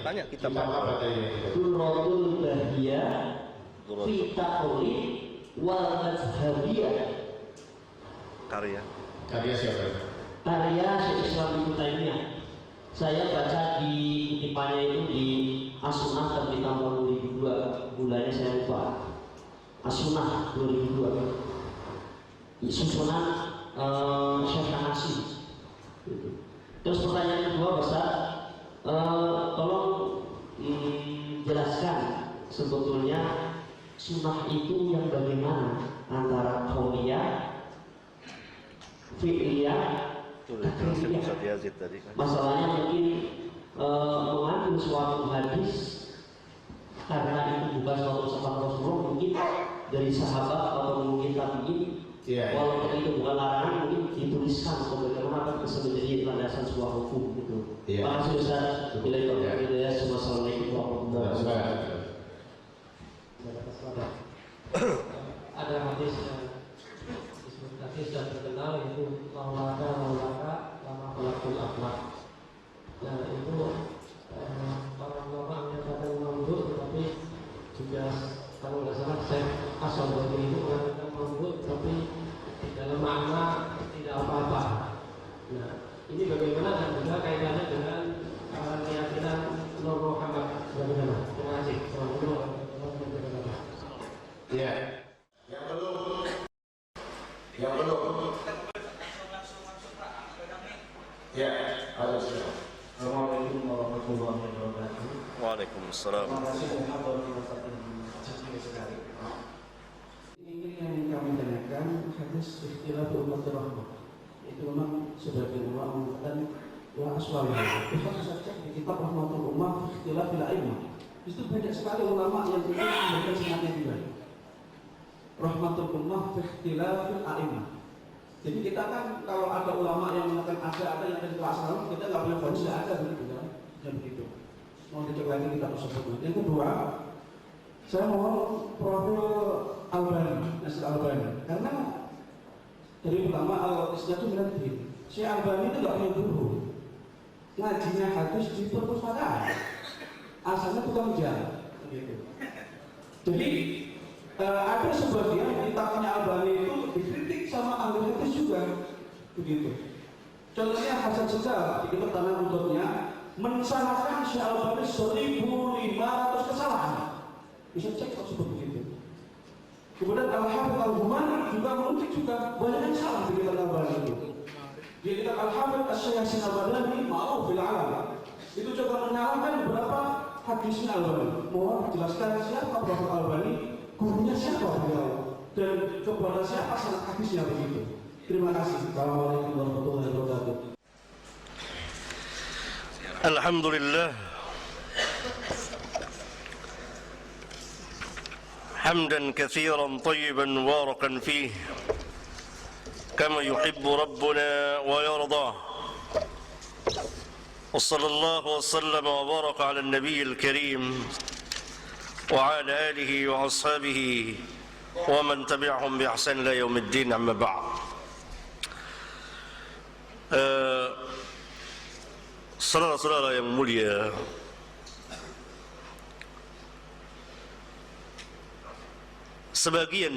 Tanya kitab apa? Nurul Bahiyah fi Taqlid wal Mazhabiyah, Karya siapa? karya Syekh Islam Ibnu Taimiyah. Saya baca di kutipannya itu di As-Sunnah terbit tahun 2002, bulannya saya lupa. As-Sunnah 2002, susunan Syekh An-Nasyir. Terus pertanyaan kedua Ustaz, tolong jelaskan sebetulnya sunnah itu yang bagaimana antara qauliyah, fi'liyah, takrifiyah. Masalahnya mungkin mengambil suatu hadis karena itu bukan suatu sabda Rasulullah, mungkin dari sahabat atau mungkin tabi'in. Walaupun itu bukan larangan, mungkin dituliskan atau bagaimana bisa menjadi landasan sebuah hukum gitu. Terima kasih Ustaz. Bila itu ya, Assalamualaikum warahmatullahi wabarakatuh. Ada hadis yang disebut hadis dan terkenal, yaitu laulaka lama falakul akhlak. Nah itu para ulama menyatakan maudhu, tetapi juga kalau nggak salah saya asal dari itu mengatakan maudhu, tapi dalam makna tidak apa-apa. Nah ini bagaimana dan juga kaitannya dengan keyakinan Nur Muhammad bagaimana? Terima kasih. Assalamualaikum warahmatullahi wabarakatuh. Ya. Yang belum. Ya, ada sudah. Assalamualaikum warahmatullahi wabarakatuh. Waalaikumsalam. Terima kasih sekali. Ini yang kami tanyakan hadis ikhtilaf umat rahmah. Itu memang sebagian ulama mengatakan wa aswal. Bisa saja di kitab Rahmatul Ummah ikhtilaf bil a'immah. Itu banyak sekali ulama yang itu memberikan semangat juga. Rahmatul Ummah ikhtilaf bil a'immah. Jadi kita kan kalau ada ulama yang mengatakan ada yang dari kelas kita nggak boleh fonis ada begitu kan? Dan begitu. Mau dicek lagi kita tersebut. Yang kedua, saya mau profil Albani, Nasir Albani, karena dari pertama Al-Islam itu berarti si Albani itu nggak punya guru, ngajinya hadis di perpustakaan, asalnya tukang jalan, begitu. Jadi ada sebagian kitabnya Albani itu dikritik sama ahli hadis juga, begitu. Contohnya Hasan Sejal di kitab Tanah Untuknya mensalahkan Syekh Albani 1.500 kesalahan. Bisa cek kok seperti itu. Kemudian Al-Hafidz Al-Humani juga mengutip juga banyak yang salah di kitab Al-Albani itu. Di kitab Al-Hafidz Asy-Syaikh Al-Albani ma'ruf bil alam. Itu juga menyalahkan beberapa hadisnya Al-Albani. Mohon dijelaskan siapa Prophet Al-Albani, gurunya siapa beliau, dan kepada siapa sanad hadisnya begitu. Terima kasih. Assalamualaikum warahmatullahi wabarakatuh. Alhamdulillah. حمدا كثيرا طيبا مباركا فيه كما يحب ربنا ويرضى وصلى الله وسلم وبارك على النبي الكريم وعلى آله وأصحابه ومن تبعهم بإحسان إلى يوم الدين. أما بعد، saudara-saudara yang mulia, sebagian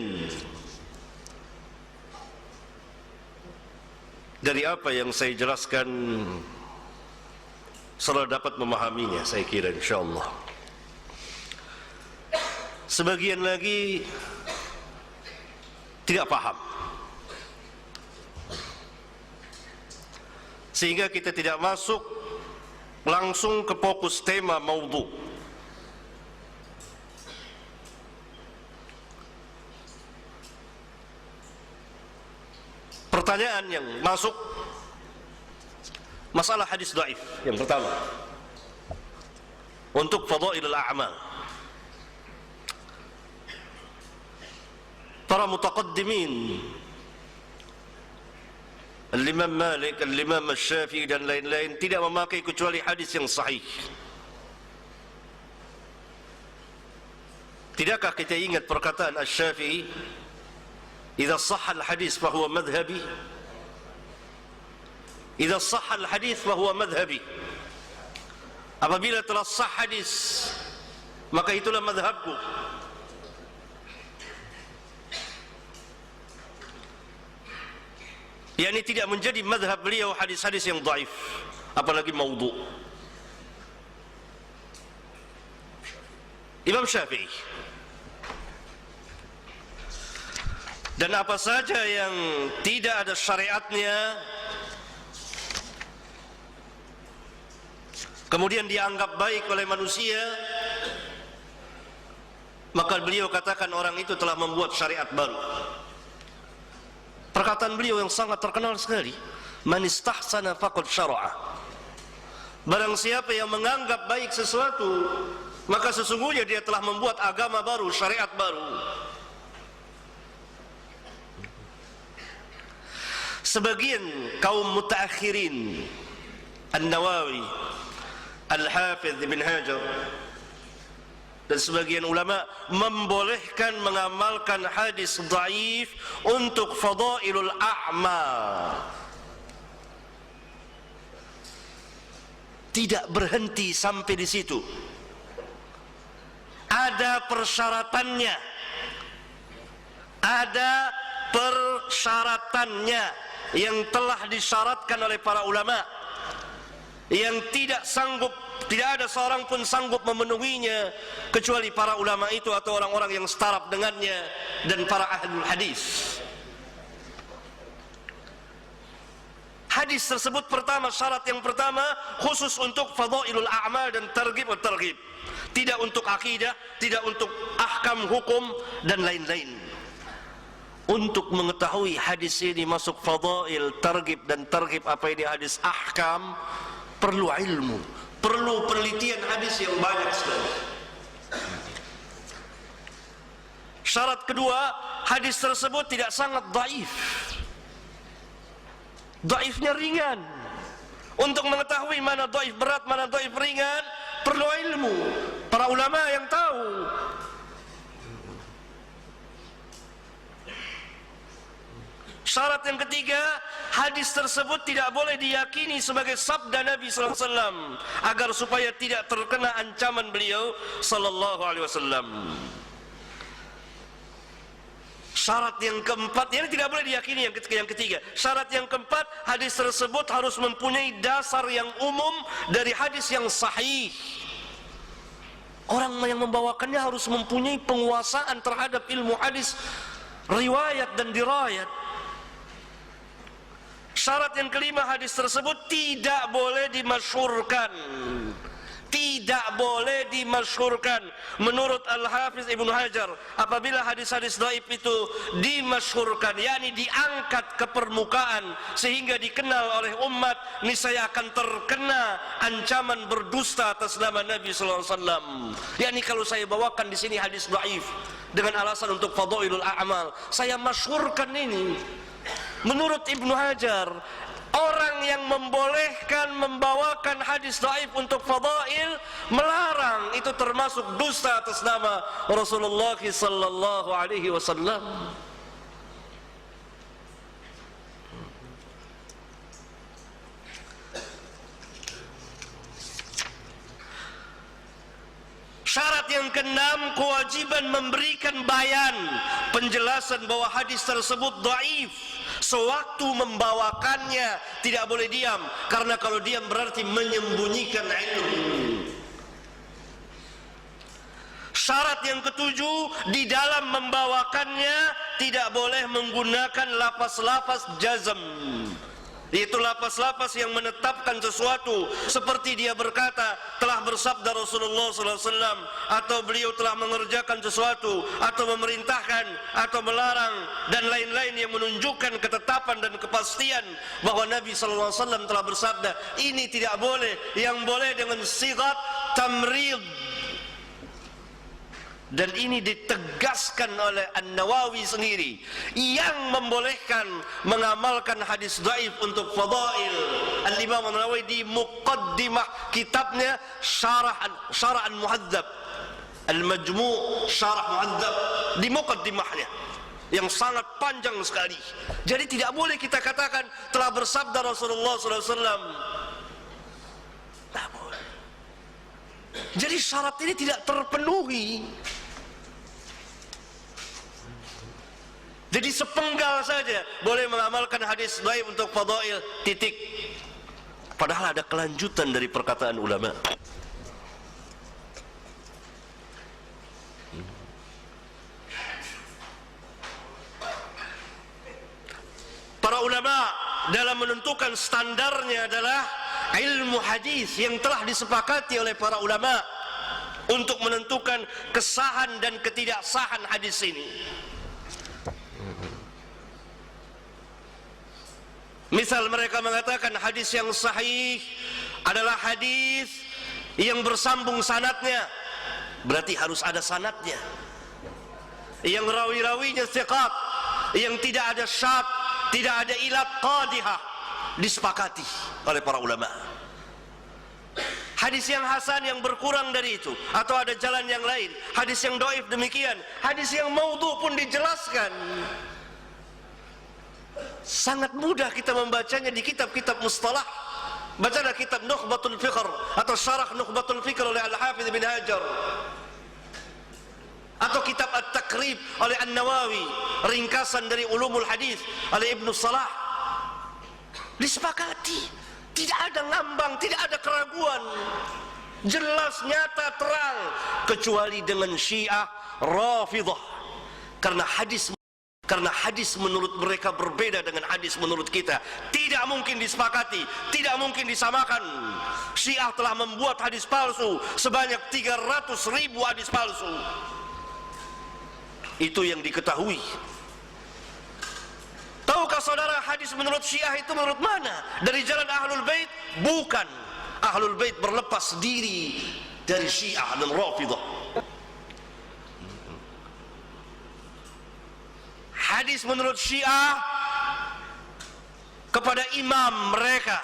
dari apa yang saya jelaskan saudara dapat memahaminya, saya kira insyaallah. Sebagian lagi tidak paham, sehingga kita tidak masuk langsung ke fokus tema maudhu. Pertanyaan yang masuk masalah hadis dhaif yang pertama untuk fadailul a'mal. Para mutaqaddimin, Al-Imam Malik, Al-Imam Asy-Syafi'i dan lain-lain tidak memakai kecuali hadis yang sahih. Tidakkah kita ingat perkataan Asy-Syafi'i, "Idza shahha al-hadis fa huwa madhhabi." Idza shahha al-hadis fa huwa madhhabi. Apabila telah sah hadis, maka itulah madhabku. yakni tidak menjadi mazhab beliau hadis-hadis yang dhaif, apalagi maudhu. Imam Syafi'i. Dan apa saja yang tidak ada syariatnya kemudian dianggap baik oleh manusia, maka beliau katakan orang itu telah membuat syariat baru. Perkataan beliau yang sangat terkenal sekali, man istahsana faqad syara'a. Barang siapa yang menganggap baik sesuatu, maka sesungguhnya dia telah membuat agama baru, syariat baru. Sebagian kaum mutaakhirin, An-Nawawi, Al-Hafidh Ibn Hajar dan sebagian ulama membolehkan mengamalkan hadis dhaif untuk fadailul a'mal. Tidak berhenti sampai di situ. Ada persyaratannya. Ada persyaratannya yang telah disyaratkan oleh para ulama, yang tidak ada seorang pun sanggup memenuhinya kecuali para ulama itu atau orang-orang yang setaraf dengannya dan para ahlul hadis. Hadis tersebut pertama, syarat yang pertama khusus untuk fadailul a'mal dan targhib, tidak untuk akidah, tidak untuk ahkam hukum dan lain-lain. Untuk mengetahui hadis ini masuk fadail, targhib dan targhib, apa ini hadis ahkam, perlu ilmu, perlu penelitian hadis yang banyak sekali. Syarat kedua, hadis tersebut tidak sangat dhaif. Dhaifnya ringan. Untuk mengetahui mana dhaif berat, mana dhaif ringan, perlu ilmu. Para ulama yang tahu. Syarat yang ketiga, hadis tersebut tidak boleh diyakini sebagai sabda Nabi sallallahu alaihi wasallam agar supaya tidak terkena ancaman beliau sallallahu alaihi wasallam. Syarat yang keempat, ini tidak boleh diyakini yang ketiga. Syarat yang keempat, hadis tersebut harus mempunyai dasar yang umum dari hadis yang sahih. Orang yang membawakannya harus mempunyai penguasaan terhadap ilmu hadis, riwayat dan dirayat. Syarat yang kelima, hadis tersebut tidak boleh dimasyhurkan. Tidak boleh dimasyhurkan. Menurut Al-Hafiz Ibnu Hajar, apabila hadis-hadis dhaif itu dimasyhurkan, yakni diangkat ke permukaan sehingga dikenal oleh umat, niscaya akan terkena ancaman berdusta atas nama Nabi sallallahu alaihi wasallam. Yakni kalau saya bawakan di sini hadis dhaif dengan alasan untuk fadhailul a'mal, saya masyhurkan ini. Menurut Ibnu Hajar, orang yang membolehkan membawakan hadis dhaif untuk fadail, melarang, itu termasuk dusta atas nama Rasulullah sallallahu alaihi wasallam. Syarat yang keenam, kewajiban memberikan bayan, penjelasan bahwa hadis tersebut dhaif. Sewaktu membawakannya tidak boleh diam, karena kalau diam berarti menyembunyikan ilmu. Syarat yang ketujuh, di dalam membawakannya tidak boleh menggunakan lafaz-lafaz jazm, yaitu lafaz-lafaz yang menetapkan sesuatu, seperti dia berkata telah bersabda Rasulullah SAW, atau beliau telah mengerjakan sesuatu, atau memerintahkan, atau melarang, dan lain-lain yang menunjukkan ketetapan dan kepastian bahwa Nabi SAW telah bersabda. Ini tidak boleh. Yang boleh dengan sigat tamrid, dan ini ditegaskan oleh An-Nawawi sendiri, yang membolehkan mengamalkan hadis dhaif untuk fadail. Al-Imam An-Nawawi di muqaddimah kitabnya Syarah Al-Muhadzab, Al-Majmu' Syarah Muhadzab, di muqaddimahnya yang sangat panjang sekali. Jadi tidak boleh kita katakan telah bersabda Rasulullah SAW. Tak boleh. Jadi syarat ini tidak terpenuhi. Jadi sepenggal saja boleh mengamalkan hadis dhaif untuk fadail, titik. Padahal ada kelanjutan dari perkataan ulama. Para ulama dalam menentukan standarnya adalah ilmu hadis yang telah disepakati oleh para ulama untuk menentukan kesahan dan ketidaksahan hadis ini. Misal mereka mengatakan hadis yang sahih adalah hadis yang bersambung sanadnya, berarti harus ada sanadnya, yang rawi-rawinya thiqat, yang tidak ada syadz, tidak ada ilat qadihah, disepakati oleh para ulama. Hadis yang hasan yang berkurang dari itu, atau ada jalan yang lain. Hadis yang dhaif demikian. Hadis yang maudhu pun dijelaskan. Sangat mudah kita membacanya di kitab-kitab mustalah. Bacalah kitab Nukhbatul Fikr atau Syarah Nukhbatul Fikr oleh Al-Hafiz Ibn Hajar, atau kitab At-Taqrib oleh An-Nawawi, ringkasan dari Ulumul Hadis oleh Ibnu Salah. Disepakati, tidak ada ngambang, tidak ada keraguan, jelas, nyata, terang, kecuali dengan Syiah Rafidhah, karena hadis menurut mereka berbeda dengan hadis menurut kita. Tidak mungkin disepakati, tidak mungkin disamakan. Syiah telah membuat hadis palsu sebanyak 300.000 hadis palsu. Itu yang diketahui. Tahukah saudara hadis menurut Syiah itu menurut mana? Dari jalan Ahlul Bait? Bukan. Ahlul Bait berlepas diri dari Syiah dan Rafidhah. Hadis menurut Syiah kepada imam mereka,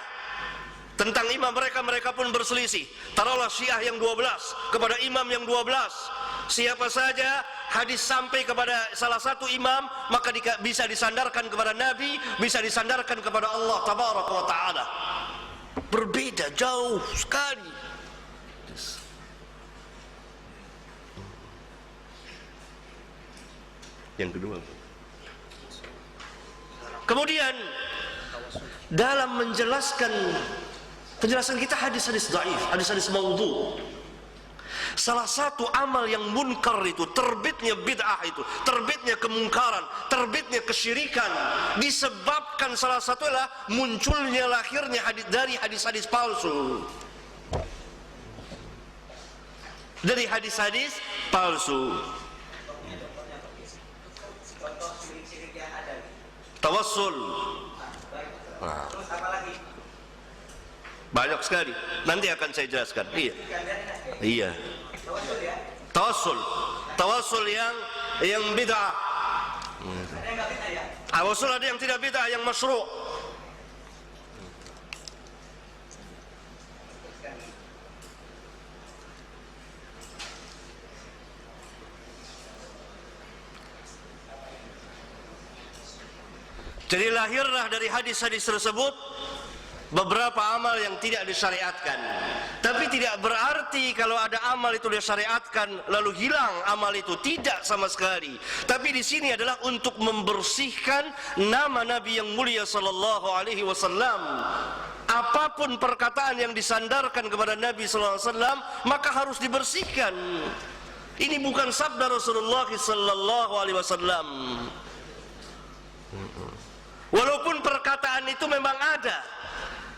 tentang imam mereka, mereka pun berselisih. Taruhlah Syiah yang 12 kepada imam yang 12. Siapa saja hadis sampai kepada salah satu imam, maka bisa disandarkan kepada Nabi, bisa disandarkan kepada Allah Tabaraka wa Ta'ala. Berbeda jauh sekali. Yang kedua, kemudian dalam menjelaskan penjelasan kita hadis-hadis dhaif, hadis-hadis maudhu, Salah satu amal yang munkar itu, terbitnya bid'ah itu, terbitnya kemungkaran, terbitnya kesyirikan, disebabkan salah satu adalah munculnya, lahirnya dari hadis-hadis palsu. Dari hadis-hadis palsu. Tawassul. Nah. Banyak sekali. Nanti akan saya jelaskan. Iya. Iya. Tawassul. Tawassul yang bid'ah. Tawassul ada yang tidak bid'ah, yang masyru'. Jadi lahirlah dari hadis-hadis tersebut beberapa amal yang tidak disyariatkan. Tapi tidak berarti kalau ada amal itu disyariatkan lalu hilang amal itu, tidak sama sekali. Tapi di sini adalah untuk membersihkan nama Nabi yang mulia sallallahu alaihi wasallam. Apapun perkataan yang disandarkan kepada Nabi sallallahu alaihi wasallam maka harus dibersihkan. Ini bukan sabda Rasulullah sallallahu alaihi wasallam. Walaupun perkataan itu memang ada,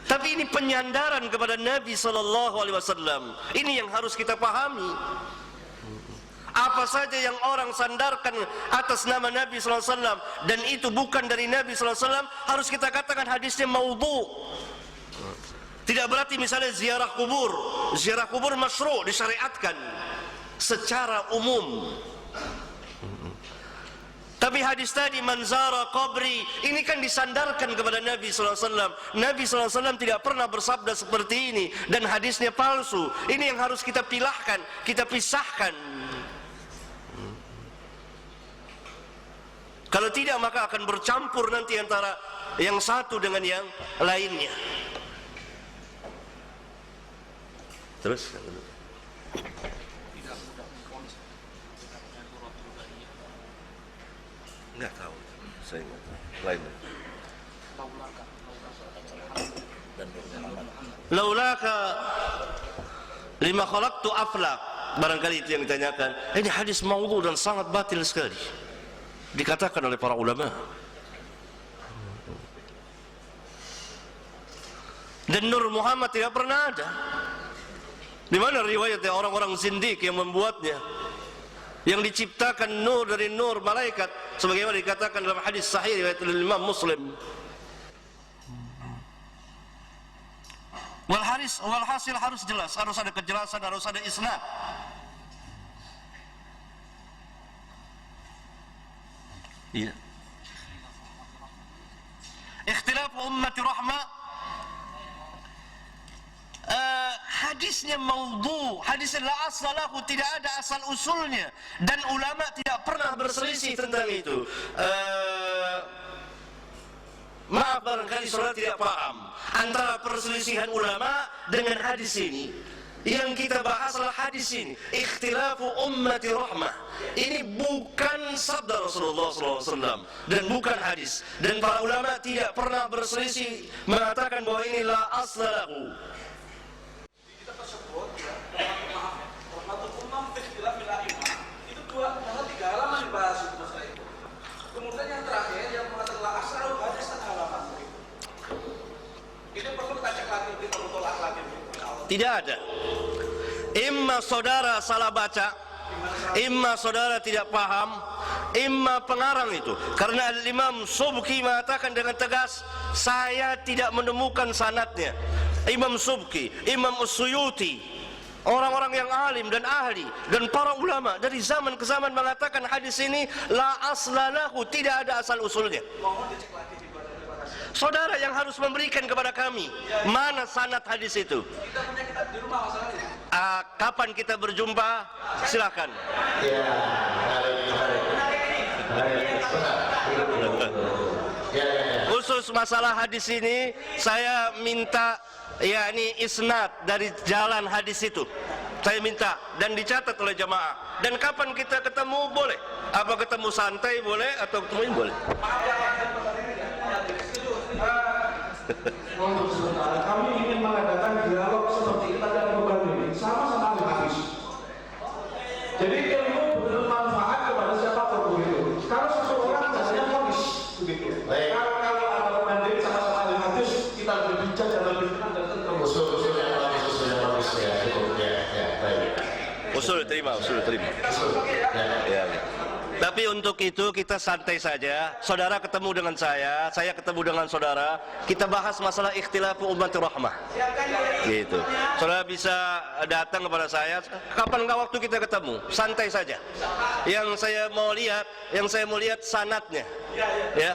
tapi ini penyandaran kepada Nabi sallallahu alaihi wasallam. Ini yang harus kita pahami. Apa saja yang orang sandarkan atas nama Nabi sallallahu alaihi wasallam dan itu bukan dari Nabi sallallahu alaihi wasallam, harus kita katakan hadisnya maudhu. Tidak berarti misalnya ziarah kubur masyru', disyariatkan secara umum. Tapi hadis tadi manzara qabri ini kan disandarkan kepada Nabi SAW. Nabi SAW tidak pernah bersabda seperti ini dan hadisnya palsu. Ini yang harus kita pilahkan, kita pisahkan. Kalau tidak maka akan bercampur nanti antara yang satu dengan yang lainnya. Terus enggak tahu, saya enggak tahu. Lain. Laulaka lima khalaqtu aflaq. Barangkali itu yang ditanyakan. Ini hadis maudhu dan sangat batil sekali. Dikatakan oleh para ulama. Dan Nur Muhammad tidak pernah ada. Di mana riwayatnya orang-orang zindik yang membuatnya? Yang diciptakan nur dari nur malaikat sebagaimana dikatakan dalam hadis sahih riwayat Imam Muslim. Walhasil harus jelas, harus ada kejelasan, harus ada isnad. Iya. Ikhtilaf ummati rahmah. Hadisnya maudhu, hadisnya la aslahu, tidak ada asal usulnya dan ulama tidak pernah berselisih tentang itu. Maaf barangkali saudara tidak paham antara perselisihan ulama dengan hadis ini. Yang kita bahas adalah hadis ini, ikhtilafu ummati rahmah. Ini bukan sabda Rasulullah SAW dan bukan hadis. Dan para ulama tidak pernah berselisih mengatakan bahwa ini la aslahu. Tiga halaman dibahas itu masalah itu. Kemudian yang terakhir yang mengatakan la asal hanya 1 halaman. Ini perlu kita cek lagi, kita perlu tolak lagi. Tidak ada. Imma saudara salah baca, imma saudara tidak paham, imma pengarang itu. Karena Imam Subki mengatakan dengan tegas, saya tidak menemukan sanadnya. Imam Subki, Imam Suyuti, orang-orang yang alim dan ahli dan para ulama dari zaman ke zaman mengatakan hadis ini la aslalahu, tidak ada asal usulnya. Saudara yang harus memberikan kepada kami mana sanad hadis itu. Kita punya kitab di rumah masalahnya. Kapan kita berjumpa? Silakan. Khusus masalah hadis ini saya minta yakni isnad dari jalan hadis itu. Saya minta dan dicatat oleh jamaah. Dan kapan kita ketemu boleh? Apa ketemu santai boleh atau ketemu boleh? Untuk sementara kami ingin mengadakan dialog seperti kita dan beban ini sama ahli hadis. Usul terima. Ya. Tapi untuk itu kita santai saja. Saudara ketemu dengan saya ketemu dengan saudara. Kita bahas masalah ikhtilafu ummatir rahmah. Gitu. Saudara bisa datang kepada saya kapan waktu kita ketemu. Santai saja. Yang saya mau lihat sanadnya. Ya.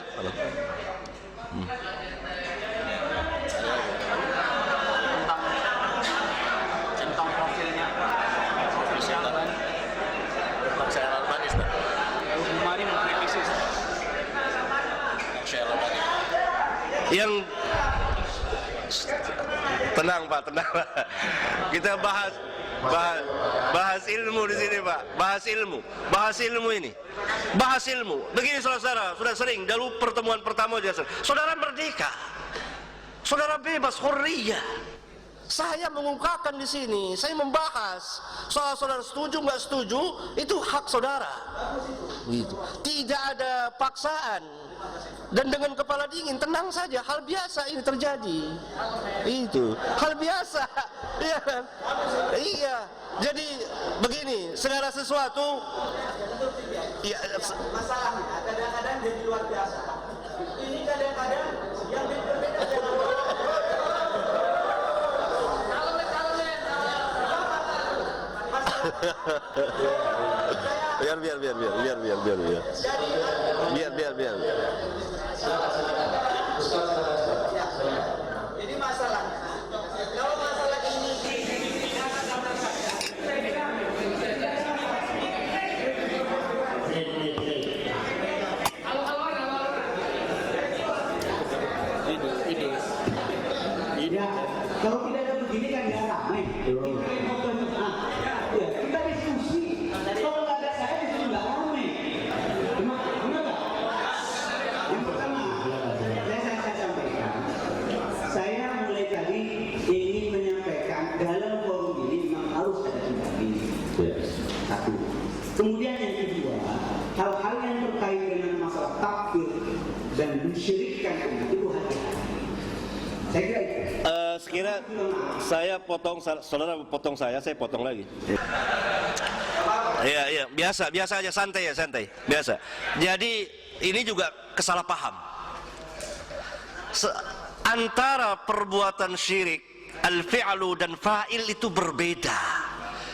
Tentang profilnya Syekh Albani. Syekh Albani, Ustaz. Kemarin merevisi Syekh Albani. Yang tenang Pak. Kita bahas ilmu di sini Pak. Bahas ilmu ini. Begini saudara, sudah sering dulu pertemuan pertama saudara. Saudara merdeka. Saudara bebas, hurriyah. Saya mengungkapkan di sini, saya membahas soal saudara setuju nggak setuju, itu hak saudara. Gitu. Tidak ada paksaan dan dengan kepala dingin, tenang saja, hal biasa ini terjadi. Itu hal biasa, ya kan? Iya. Jadi begini, segala sesuatu, ya, masalahnya kadang-kadang jadi luar biasa. Ini kadang-kadang yang berbeda dengan biar. Jadi masalahnya, kalau masalah ini Ya, kalau tidak ada begini kan nggak ramai. Ya, kita diskusi. Kalau nggak ada saya di sini nggak ramai. Kenapa? Yang pertama, saya sampaikan. Saya mulai tadi ingin menyampaikan dalam forum ini memang harus ada simpati. Satu. Kemudian yang kedua, hal-hal yang terkait dengan masalah takfir dan mensyirikkan umat itu hati-hati. Saya kira itu. Sekira saya potong, saudara potong saya potong lagi. Iya, biasa aja, santai. Biasa. Jadi ini juga kesalahpaham. Antara perbuatan syirik, al-fi'lu dan fa'il itu berbeda.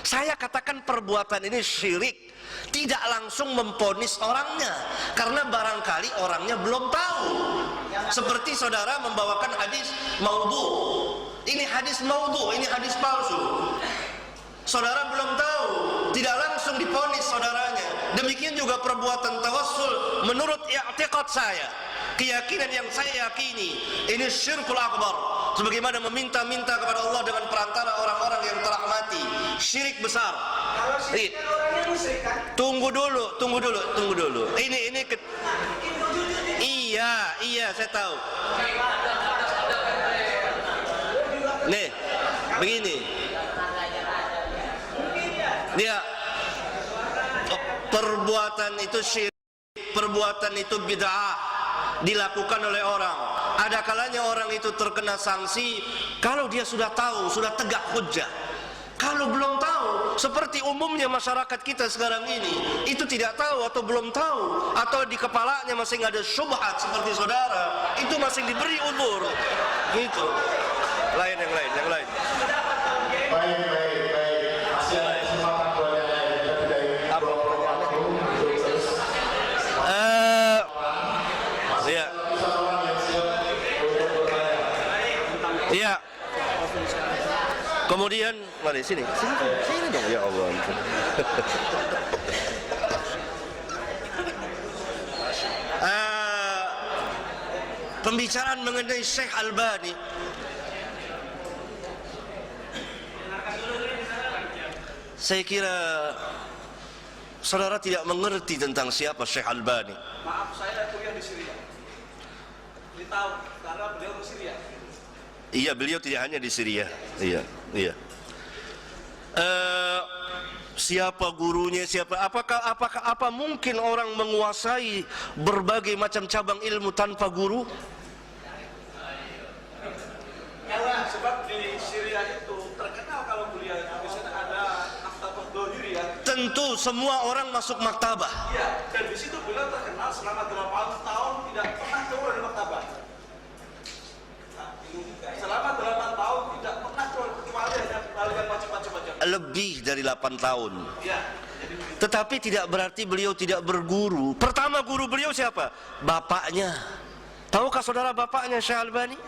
Saya katakan perbuatan ini syirik, tidak langsung memponis orangnya, karena barangkali orangnya belum tahu. Seperti saudara membawakan hadis maudhu. Ini hadis maudhu, ini hadis palsu. Saudara belum tahu, tidak langsung diponis saudaranya. Demikian juga perbuatan tawassul menurut i'tiqad saya, keyakinan yang saya yakini, ini syirkul akbar. Sebagaimana meminta-minta kepada Allah dengan perantara orang-orang yang telah mati, syirik besar. Tunggu dulu. Iya, saya tahu. Nih, begini. Dia perbuatan itu syirik, perbuatan itu bid'ah dilakukan oleh orang. Ada kalanya orang itu terkena sanksi kalau dia sudah tahu, sudah tegak hujjah. Kalau belum tahu, seperti umumnya masyarakat kita sekarang ini, itu tidak tahu atau belum tahu, atau di kepalanya masih ada syubhat seperti saudara, itu masih diberi uzur. Gitu. Yang lain. Baik. Masih ada kesempatan buat yang lain. Apa pertanyaannya? Iya. Kemudian, mari sini dong, ya Allah. Pembicaraan mengenai Syekh Albani, saya kira saudara tidak mengerti tentang siapa Syekh Albani. Maaf, saya kuliah di Syria. Di tahun karena beliau ke Syria. Iya, beliau tidak hanya di Syria. Iya. Siapa gurunya? Apakah mungkin orang menguasai berbagai macam cabang ilmu tanpa guru? Sebab di Syria itu terkenal kalau kuliah di sana ada Akhtar Dohiri tentu semua orang masuk maktabah. Iya, dan di situ beliau terkenal selama 8 tahun tidak pernah keluar dari maktabah. Nah, selama 8 tahun tidak pernah keluar kecuali hanya kalian baca-baca. Lebih dari 8 tahun. Iya. Tetapi tidak berarti beliau tidak berguru. Pertama guru beliau siapa? Bapaknya. Tahukah saudara bapaknya Syekh Albani?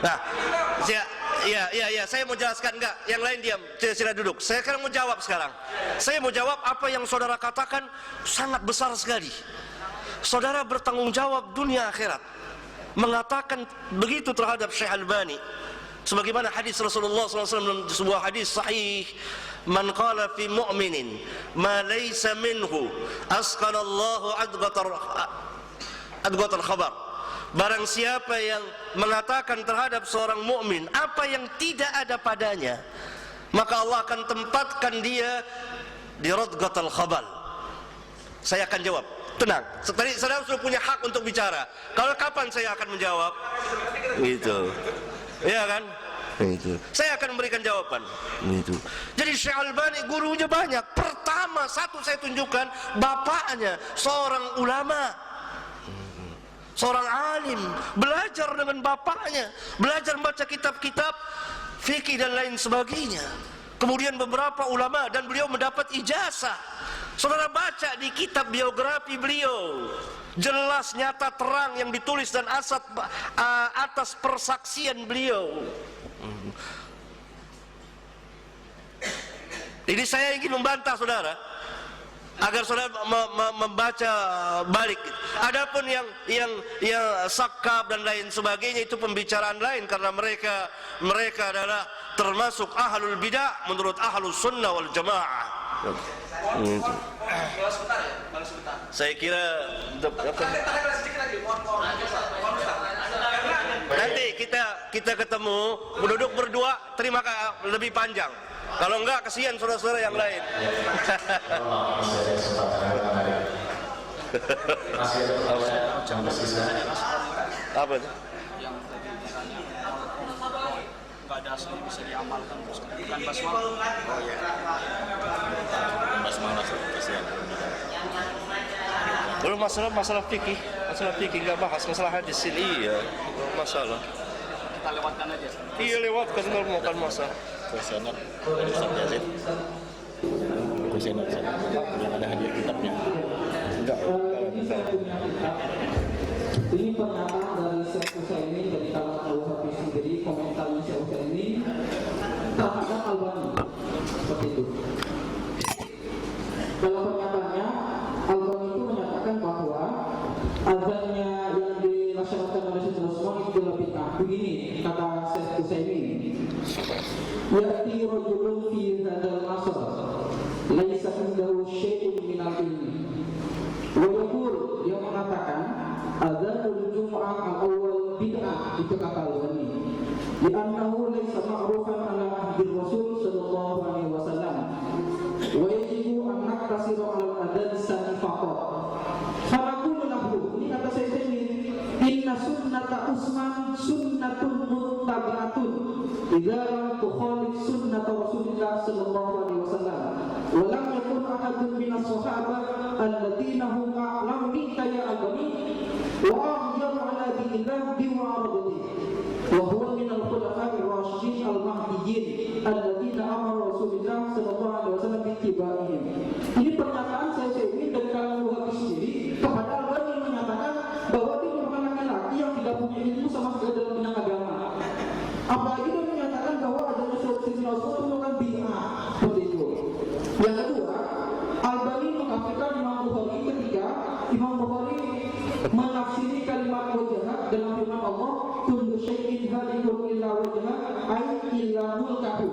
Nah, saya mau jelaskan enggak? Yang lain diam, sila duduk. Saya sekarang mau jawab sekarang. Saya mau jawab apa yang saudara katakan sangat besar sekali. Saudara bertanggung jawab dunia akhirat. Mengatakan begitu terhadap Syekh Albani. Sebagaimana hadis Rasulullah SAW dalam sebuah hadis sahih, man qala fi mu'minin ma laysa minhu asqalallahu adghatal khabar. Barang siapa yang mengatakan terhadap seorang mukmin apa yang tidak ada padanya, maka Allah akan tempatkan dia di radghatal khabal. Saya akan jawab. Tenang, tadi saudara sudah punya hak untuk bicara. Kalau kapan saya akan menjawab? Gitu. Iya kan? Itu. Saya akan memberikan jawaban. Itu. Jadi Syekh Albani gurunya banyak. Pertama satu saya tunjukkan bapaknya seorang ulama, seorang alim, belajar dengan bapaknya, belajar membaca kitab-kitab fikih dan lain sebagainya. Kemudian beberapa ulama dan beliau mendapat ijazah. Saudara baca di kitab biografi beliau, jelas nyata terang yang ditulis dan atas persaksian beliau. Jadi saya ingin membantah saudara agar saudara membaca balik. Adapun yang sakab dan lain sebagainya itu pembicaraan lain, karena mereka adalah termasuk ahlul bidah menurut ahlus sunnah wal jamaah. Saya kira nanti kita ketemu duduk berdua, terima kasih lebih panjang. Kalau enggak kasihan saudara-saudara yang lain. Apa itu? Enggak ada asli bisa diamalkan bukan basmalah. Oh iya. Basmalah kasihan. Belum masalah fikih enggak bahas masalah hadis ini ya. Masalah. Kita lewatkan aja. Iya lewatkan kalau mau kan masalah. Senat dari Ustaz Yazid. Senat yang ada hadiah kitabnya. Enggak. Ini pernyataan dari Syekh Utsaimin dari kalangan Al-Wahabi sendiri, komentarnya Syekh Utsaimin terhadap Albani seperti itu. Dalam pernyataannya, Albani itu menyatakan bahwa azannya yang dilaksanakan oleh Syekh Utsaimin itu adalah bid'ah. Begini kata Syekh Utsaimin, ya'ti rajulun fi hadzal asr laisa indahu syai'un minal ilmi. Wa yaqul, dia mengatakan adzanul jum'ah al-awwal bid'ah, itu kata Albani. Li'annahu laysa ma'rufan ala ahdi Rasul sallallahu alaihi wasallam. Wa yajibu an naktasiru 'ala al-adzan sani faqat. Fanaqulu lahu, ini kata saya ini, inna sunnata Utsman sunnatun muttabi'atun idza lam tukhalif sunnata Rasulillah sallallahu alaihi wasallam. Wa lam yakun ahadun min as-sahabah alladziina hum a'lamu minka ya Albani wa ahyaru 'ala dinillah bimu'aradatihi. Wa huwa min al-khulafa'i ar-rasyidin al-mahdiyyin alladziina amara Rasulullah sallallahu alaihi wasallam bi ittibaihim. Ini pernyataan saya ini dari kalangan Wahabi sendiri kepada Albani yang menyatakan bahwa dia merupakan laki-laki yang tidak punya ilmu sama sekali dalam bidang agama. Apalagi dia menyatakan bahwa adanya suatu Rasul itu bukan bid'ah, seperti itu. Yang kedua, Albani mengkafirkan Imam Bukhari ketika Imam Bukhari menafsiri kalimat wajah dalam firman Allah, kullu syai'in halikun illa wajhah ay illa mulkahu.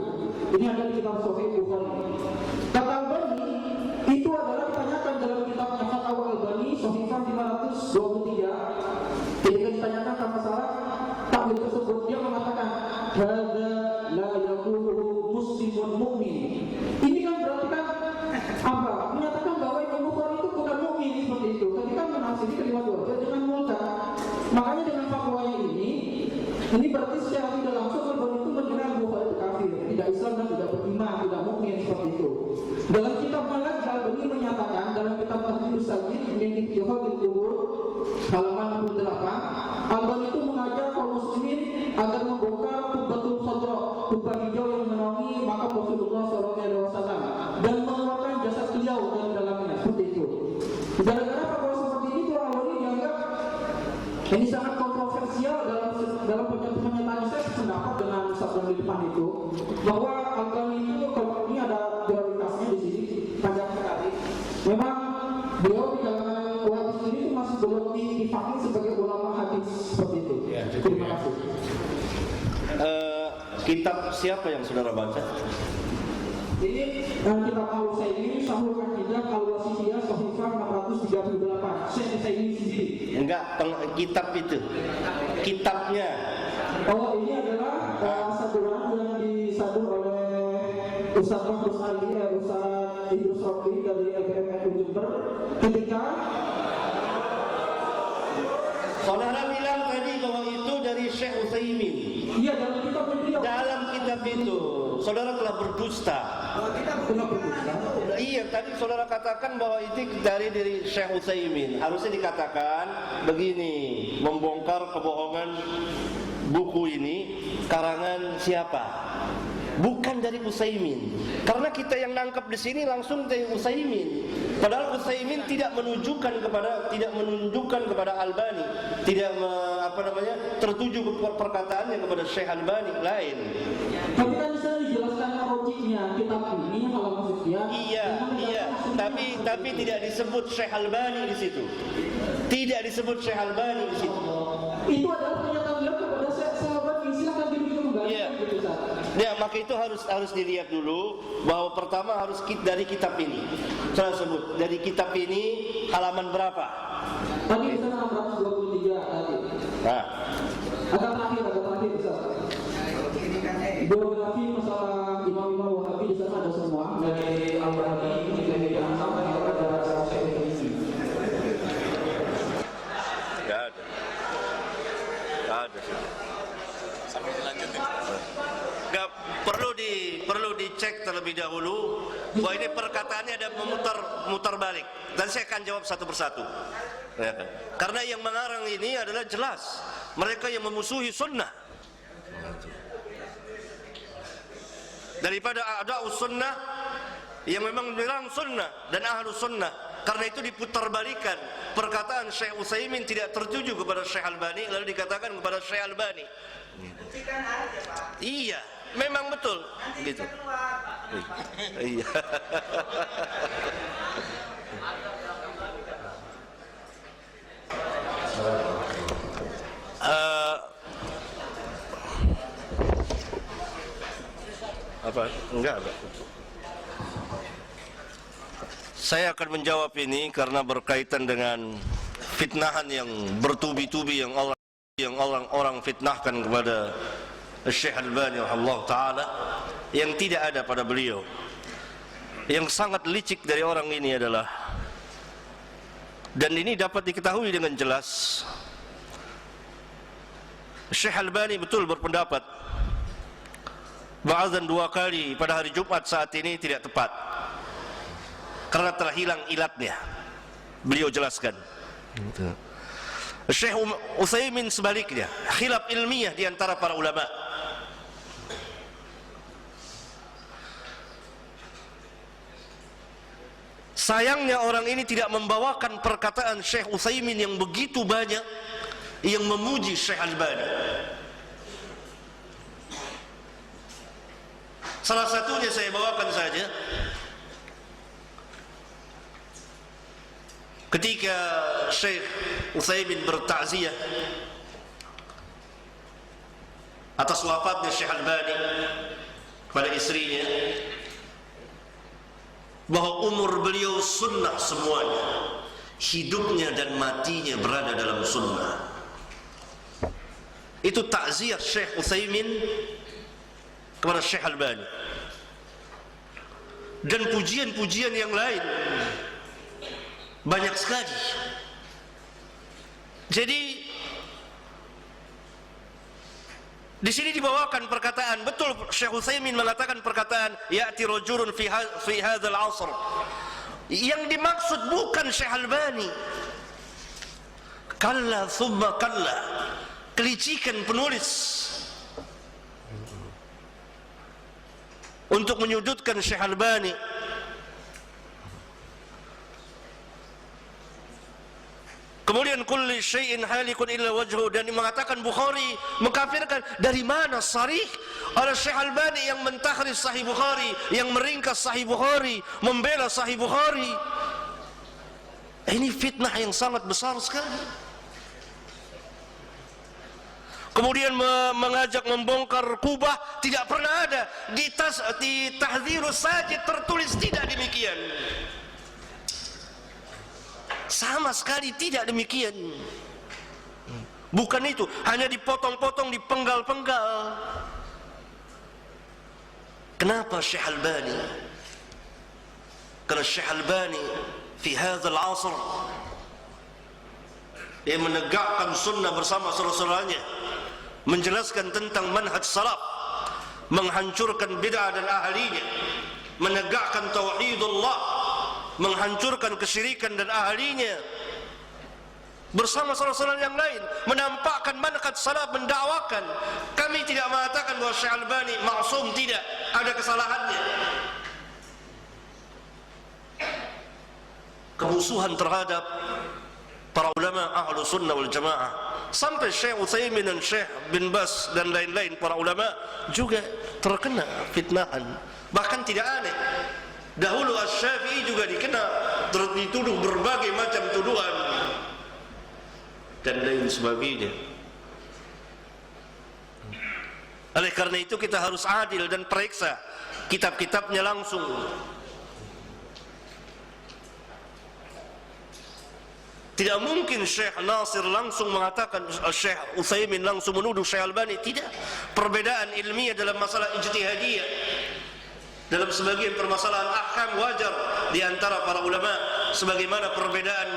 Ini ada di kitab Sahih Bukhari. Kata Albani, itu adalah ditanyakan dalam kitabnya Fatwa Albani Sahifah 523. Ketika ditanyakan tentang masalah takwil tersebut, dia mengatakan hadza la yaquluhu muslimun mu'min. Ini kan berarti kan apa? Menyatakan bahwa Imam Bukhari itu bukan mukmin seperti itu. Ketika menafsiri kalimat wajah Ini berarti secara tidak langsung Albani itu mengenal Bukhari itu kafir, tidak Islam dan tidak beriman, tidak mukmin seperti itu. Dalam kitab Malak Albani menyatakan dalam kitab Tahdhirus Sajid yang di Jihadil Kubur halaman 68, Albani itu mengajak kaum muslimin agar membongkar Qubbatul Khadra, kubah hijau yang menaungi makam Rasulullah SAW dan mengeluarkan jasad beliau dari dalamnya, seperti itu. Gara-gara fatwa seperti itu Albani dianggap ini sangat kontroversial dalam pernyataan saya sependapat dengan sabda di depan itu bahwa Albani itu kalau ini ada prioritasnya di sini panjang sekali. Memang beliau di kalangan ulama sendiri itu masih belum dipahami sebagai ulama hadis seperti itu. Ya, Terima kasih. Kitab siapa yang saudara baca? Ini kitab Al-Utsaimin Syarhul Aqidah Al-Wasithiyah Shahifah 438. Syekh Utsaimin sendiri. Enggak, kitab itu. Kitabnya. Oh, ini adalah saduran yang disadur oleh Ustaz Mahfuz Ali, Ustaz Idrus Rofi dari LPMN Jember ketika Saudara bilang tadi bahwa itu dari Syekh Utsaimin. iya dalam kitab itu. Dalam kitab itu, saudara telah berdusta. Iya, tadi saudara katakan bahwa itu dari Syekh Utsaimin. Harusnya dikatakan begini, membongkar kebohongan buku ini karangan siapa? Bukan dari Utsaimin. Karena kita yang nangkap di sini langsung dari Utsaimin. Padahal Utsaimin tidak menunjukkan kepada Albani, tidak tertuju ke perkataannya kepada Syekh Albani lain. Tapi kan bisa dijelaskan rojinya kitab ini kalau maksudnya. Iya. Tapi tidak disebut Syekh Albani di situ. Tidak disebut Syekh Albani di situ. Itu adalah pernyataan beliau kepada sahabat yang silakan dibikin enggak. Iya. Ya, maka itu harus dilihat dulu bahwa pertama harus dari kitab ini. Saya sebut dari kitab ini halaman berapa? Tadi di sana 623 tadi. Nah, Agak terakhir bisa. Biografi masalah imam-imam Wahabi di sana ada semua dari Al-Bani yang sama juga ada Syekh ini. enggak ada. Enggak ada. Sampai dilanjutin. Enggak perlu dicek terlebih dahulu bahwa ini perkataannya ada memutar balik, dan saya akan jawab satu persatu. Ya kan? Karena yang mengarang ini adalah jelas mereka yang memusuhi sunnah. Daripada a'da'us sunnah yang memang menyerang sunnah dan ahlu sunnah. Karena itu diputar-balikan perkataan Syekh Utsaimin tidak tertuju kepada Syekh Albani, lalu dikatakan kepada Syekh Albani. Buktikan aja, Pak. Iya, memang betul. Nanti Gitu. bisa keluar. Iya. Apa? Enggak. Saya akan menjawab ini karena berkaitan dengan fitnahan yang bertubi-tubi yang orang fitnahkan kepada Syekh Albani rahimahullah taala yang tidak ada pada beliau. Yang sangat licik dari orang ini adalah, dan ini dapat diketahui dengan jelas, Syekh Albani betul berpendapat bahwa azan 2 kali pada hari Jumat saat ini tidak tepat karena telah hilang ilatnya. Beliau jelaskan. Syekh Utsaimin sebaliknya, khilaf ilmiah di antara para ulama. Sayangnya orang ini tidak membawakan perkataan Syekh Utsaimin yang begitu banyak yang memuji Syekh Albani. Salah satunya saya bawakan saja. Ketika Syekh Utsaimin bertakziah atas wafatnya Syekh Albani kepada istrinya, bahwa umur beliau sunnah semuanya, hidupnya dan matinya berada dalam sunnah. Itu takziah Syekh Utsaimin kepada Syekh Albani. Dan pujian-pujian yang lain banyak sekali. Jadi Di sini dibawakan perkataan, betul Syekh Utsaimin mengatakan perkataan ya'ti rajulun fi hadzal 'asr. Yang dimaksud bukan Syekh Albani. Kalla thumma kalla. Kelicikan penulis untuk menyudutkan Syekh Albani. Kemudian kulli syai'in halikun illa wajhu, dan mengatakan Bukhari mengkafirkan. Dari mana sarih oleh Syekh Albani yang mentahrir Sahih Bukhari, yang meringkas Sahih Bukhari, membela Sahih Bukhari. Ini fitnah yang sangat besar sekali. Kemudian mengajak membongkar kubah, tidak pernah ada di Tahdzirus Sajid tertulis tidak demikian. Sama sekali tidak demikian. Bukan itu, hanya dipotong-potong, dipenggal-penggal. Kenapa Syekh Albani? Karena Syekh Albani fi hadzal 'asr dia menegakkan sunnah bersama saudara-saudaranya, menjelaskan tentang manhaj salaf, menghancurkan bid'ah dan ahlinya, menegakkan tauhidullah, menghancurkan kesyirikan dan ahlinya, bersama saudara-saudara yang lain, menampakkan manhaj salaf, mendakwakan. Kami tidak mengatakan bahwa Syekh Albani maksum, tidak, ada kesalahannya. Kemusuhan terhadap para ulama ahlu sunnah wal jamaah, sampai Syekh Utsaimin dan Syekh bin Bas dan lain-lain para ulama juga terkena fitnahan. Bahkan tidak aneh, dahulu Asy-Syafi'i juga dikenal, dituduh berbagai macam tuduhan dan lain sebagainya. Oleh karena itu kita harus adil dan periksa kitab-kitabnya langsung. Tidak mungkin Syekh Nasir langsung mengatakan, Syekh Utsaimin langsung menuduh Syekh Albani. Tidak. Perbedaan ilmiah dalam masalah ijtihadiyah, dalam sebagian permasalahan ahkam wajar di antara para ulama, sebagaimana perbedaan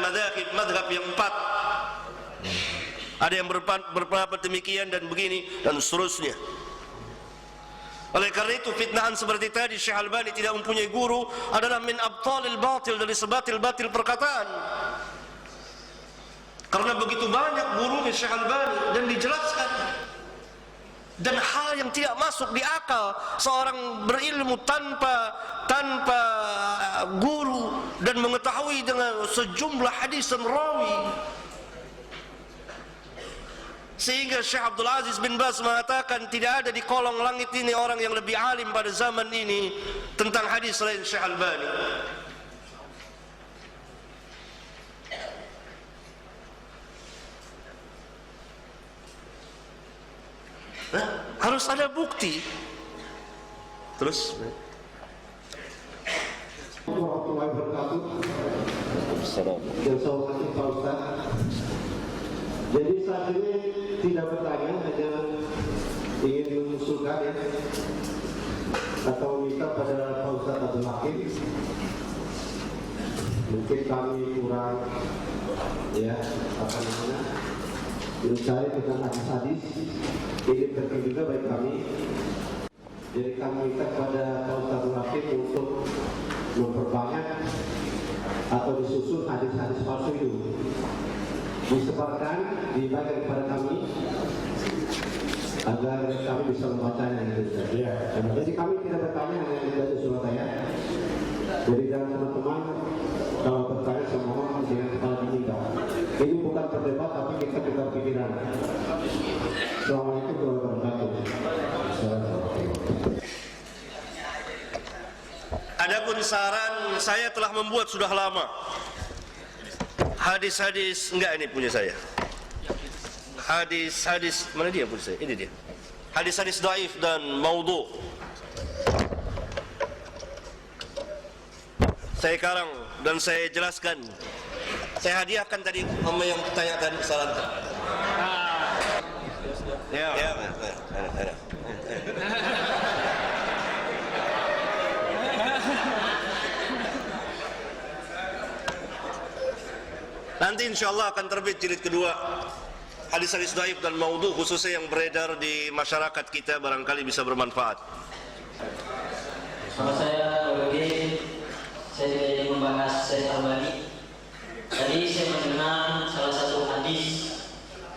madhab yang 4. Ada yang berpendapat demikian dan begini dan seterusnya. Oleh karena itu fitnahan seperti tadi Syekh Albani tidak mempunyai guru adalah min abtalil batil, dari sebatil-batil perkataan. Karena begitu banyak gurunya Syekh Albani dan dijelaskan, dan hal yang tidak masuk di akal seorang berilmu tanpa guru dan mengetahui dengan sejumlah hadis dan rawi. Sehingga Syekh Abdul Aziz bin Baz mengatakan tidak ada di kolong langit ini orang yang lebih alim pada zaman ini tentang hadis selain Syekh Albani. Nah, harus ada bukti. Terus Warahmatullahi wabarakatuh. Assalamualaikum Pak Ustaz. Jadi saat ini tidak bertanya, hanya ingin mengusulkan ya, atau minta pada Pak Ustaz Abdul Hakim. Mungkin kami kurang ya mencari tentang hadis-hadis, ini penting juga bagi kami. Jadi kami minta kepada Pak Ustaz Abdul Hakim untuk memperbanyak atau disusun hadis-hadis palsu itu, disebarkan, dibagikan kepada kami agar kami bisa membacanya. Jadi kami tidak bertanya hanya dari Surabaya. Jadi jangan teman-teman kalau bertanya semua dengan kepala dingin. Ini bukan berdebat, tapi kita tukar pikiran. Assalamualaikum warahmatullahi wabarakatuh. adapun saran saya telah membuat sudah lama hadis-hadis, enggak ini punya saya. Hadis-hadis mana dia punya saya? Ini dia. Hadis-hadis dhaif dan maudhu. Saya karang dan saya jelaskan. Saya hadiahkan tadi sama yang tanyakan saran. Ya. Nanti insya Allah akan terbit jilid kedua hadis-hadis dhaif dan maudhu khususnya yang beredar di masyarakat kita barangkali bisa bermanfaat. Sama saya Bapak, saya ingin membahas Syekh Albani. Tadi saya mendengar salah satu hadis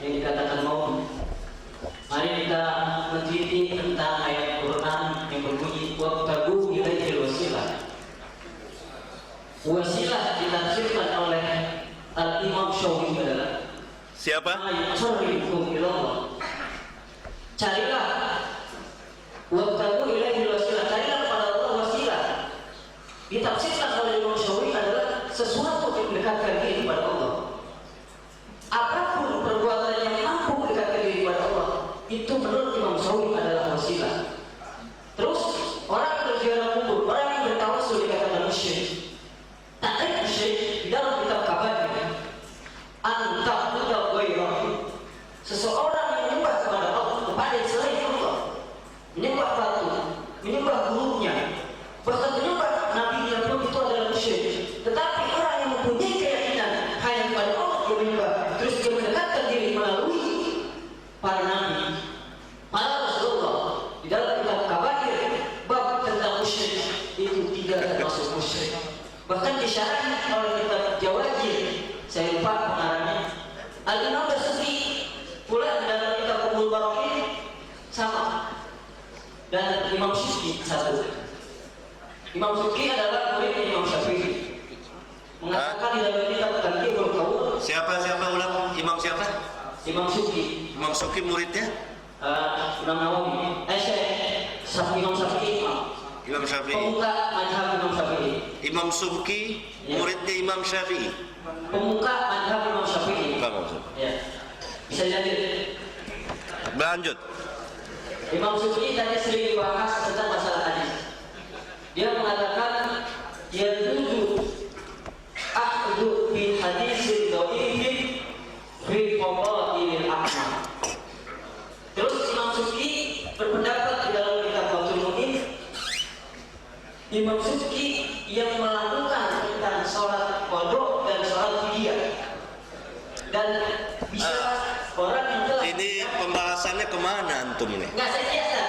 yang dikatakan maudhu. Mari kita meneliti tentang ayat Quran yang berbunyi wabtagu ilaihil wasilah. Wasilah ditafsirkan oleh Al-Imam Syafi'i adalah Siapa? Carilah wabtagu ilaihil wasilah, carilah kepada Allah wasilah. Ditafsirkan oleh Imam Syafi'i adalah sesuatu yang mendekatkan diri kepada Allah. Apapun perbuatan yang mampu mendekatkan diri kepada Allah, itu menurut Imam Syafi'i adalah wasilah. Terus orang yang berziarah kubur, orang yang bertawassul dikatakan musyrik. Takrif musyrik di dalam kitab kabar antah budak ghairah, seseorang yang menyembah kepada Allah kepada selain Allah, menyembah batu, menyembah gurunya, bahkan menyembah nabinya pun itu adalah musyrik. Tetapi orang yang mempunyai keyakinan hanya kepada Allah yang menyembah, terus dia mendekatkan diri melalui para nabi, para Rasulullah. Di dalam kitab kabair bab tentang musyrik itu tidak termasuk musyrik. Bahkan disyarahi oleh kitab Jawahir, saya lupa pengarangnya, Al-Imam Basuki pula dalam kitab Qubul Barahin sama, dan Imam Syuki satu. Imam Syuki adalah murid Imam Syafi'i, mengatakan di dalam kitab Tanqihul Qaul. Siapa ulang? Imam siapa? Imam Syuki. Imam Syuki muridnya? Imam Nawawi. Imam Syafi'i. Imam Syafi'i. Pemuka mazhab Imam Syafi'i. Imam Syuki muridnya Imam Syafi'i. Pemuka mazhab Imam Syafi'i. Ya. Bisa jadi. Lanjut. Imam Syafi'i tadi sering dibahas tentang masalah hadis. Dia mengatakan yajuzu akhdhu bi hadisin dhaifin fi fadailil a'mal. Terus Imam Syafi'i berpendapat di dalam kitab Fathul Mu'in, Imam Syafi'i yang melakukan tentang sholat qadha dan sholat fidyah, dan bisa orang yang telah Ini pembahasannya kemana antum nih? nggak biasa.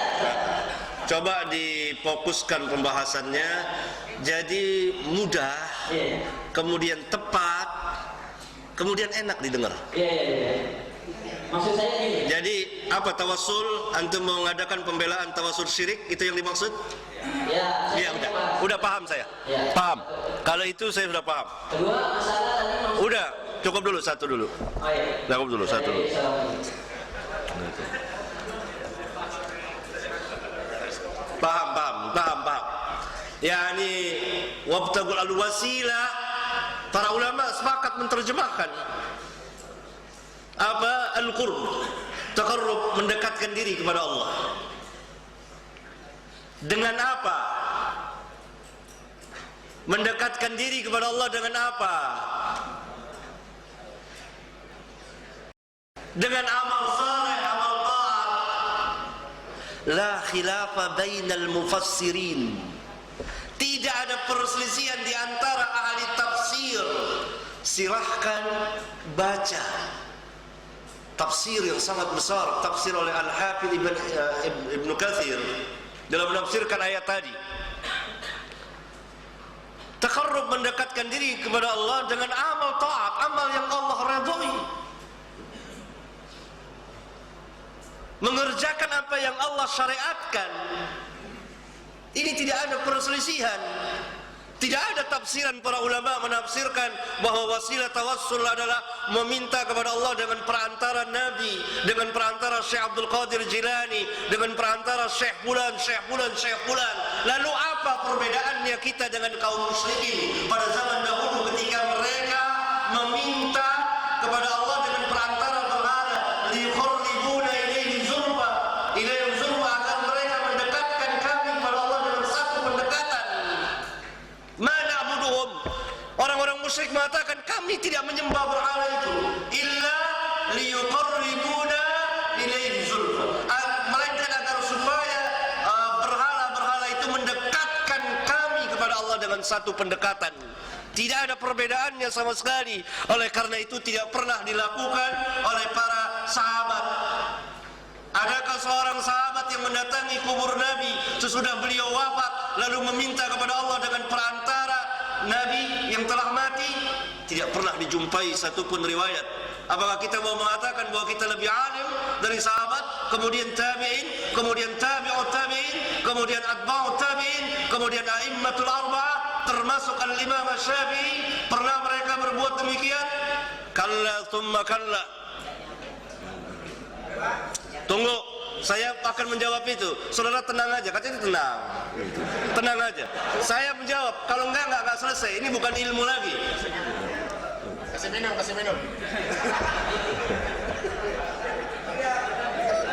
Coba difokuskan pembahasannya jadi mudah, kemudian tepat, kemudian enak didengar. Maksud saya gini. Jadi apa tawassul? Antum mau mengadakan pembelaan tawassul syirik, itu yang dimaksud? Ya, udah paham saya. Ya. Paham. Kalau itu saya sudah paham. Kedua masalah tadi maksud. Udah, cukup dulu satu dulu. Oh, iya. Cukup dulu satu dulu. Paham. Yani wabtagul al-wasilah, para ulama sepakat menerjemahkan apa al-qurb, taqarrub, mendekatkan diri kepada Allah. Dengan apa? Mendekatkan diri kepada Allah dengan apa? Dengan amal saleh, amal taat. La khilafa bainal mufassirin. Tidak ada perselisihan di antara ahli tafsir. Silahkan baca tafsir yang sangat besar, tafsir oleh Al-Hafidz Ibnu Katsir dalam menafsirkan ayat tadi. Taqarrub, mendekatkan diri kepada Allah dengan amal taat, amal yang Allah ridhoi. Mengerjakan apa yang Allah syariatkan. Ini tidak ada perselisihan. Tidak ada tafsiran para ulama menafsirkan bahwa wasilah tawassul adalah meminta kepada Allah dengan perantara Nabi, dengan perantara Syekh Abdul Qadir Jilani, dengan perantara Syekh Fulan. Lalu apa perbedaannya kita dengan kaum musyrikin pada zaman dahulu ketika mereka meminta kepada Allah dengan perantara berhala, liyuqarribuna ilaihi zulfa, agar mereka mendekatkan kami kepada Allah dengan satu pendekatan. Orang-orang musyrik mengatakan kami tidak menyembah berhala itu illa liyuqarribuna ilaihi zulfa, melainkan agar supaya berhala-berhala itu mendekatkan kami kepada Allah dengan satu pendekatan. Tidak ada perbedaannya sama sekali. Oleh karena itu tidak pernah dilakukan oleh para sahabat kubur Nabi sesudah beliau wafat lalu meminta kepada Allah dengan perantara Nabi yang telah mati, tidak pernah dijumpai satupun riwayat. Apakah kita mau mengatakan bahwa kita lebih alim dari sahabat, kemudian tabi'in, kemudian tabi'ut tabi'in, kemudian atba'ut tabi'in, kemudian a'immatul arba'ah, termasuk al-Imam Syafi'i, pernah mereka berbuat demikian? Kalla thumma kalla. Tunggu, saya akan menjawab itu. Saudara tenang aja, katanya tenang. Tenang aja. Saya menjawab, kalau enggak selesai. Ini bukan ilmu lagi. Kasih minum.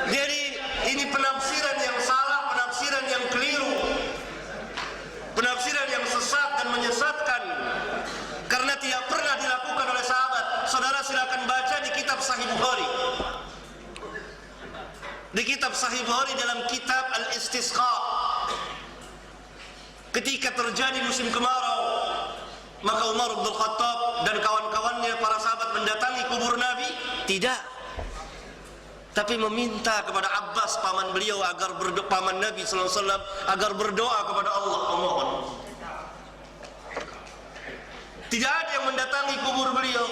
Jadi ini penafsiran yang salah, penafsiran yang keliru, penafsiran yang sesat dan menyesatkan, karena tidak pernah dilakukan oleh sahabat. Saudara silakan baca di kitab Sahih Bukhari. Di kitab Sahih Bukhari dalam kitab Al-Istisqa, ketika terjadi musim kemarau, maka Umar bin Khattab dan kawan-kawannya para sahabat mendatangi kubur Nabi, tidak, tapi meminta kepada Abbas paman beliau agar berdoa, paman Nabi sallallahu alaihi wasallam, agar berdoa kepada Allah. Memohon. Tidak ada yang mendatangi kubur beliau,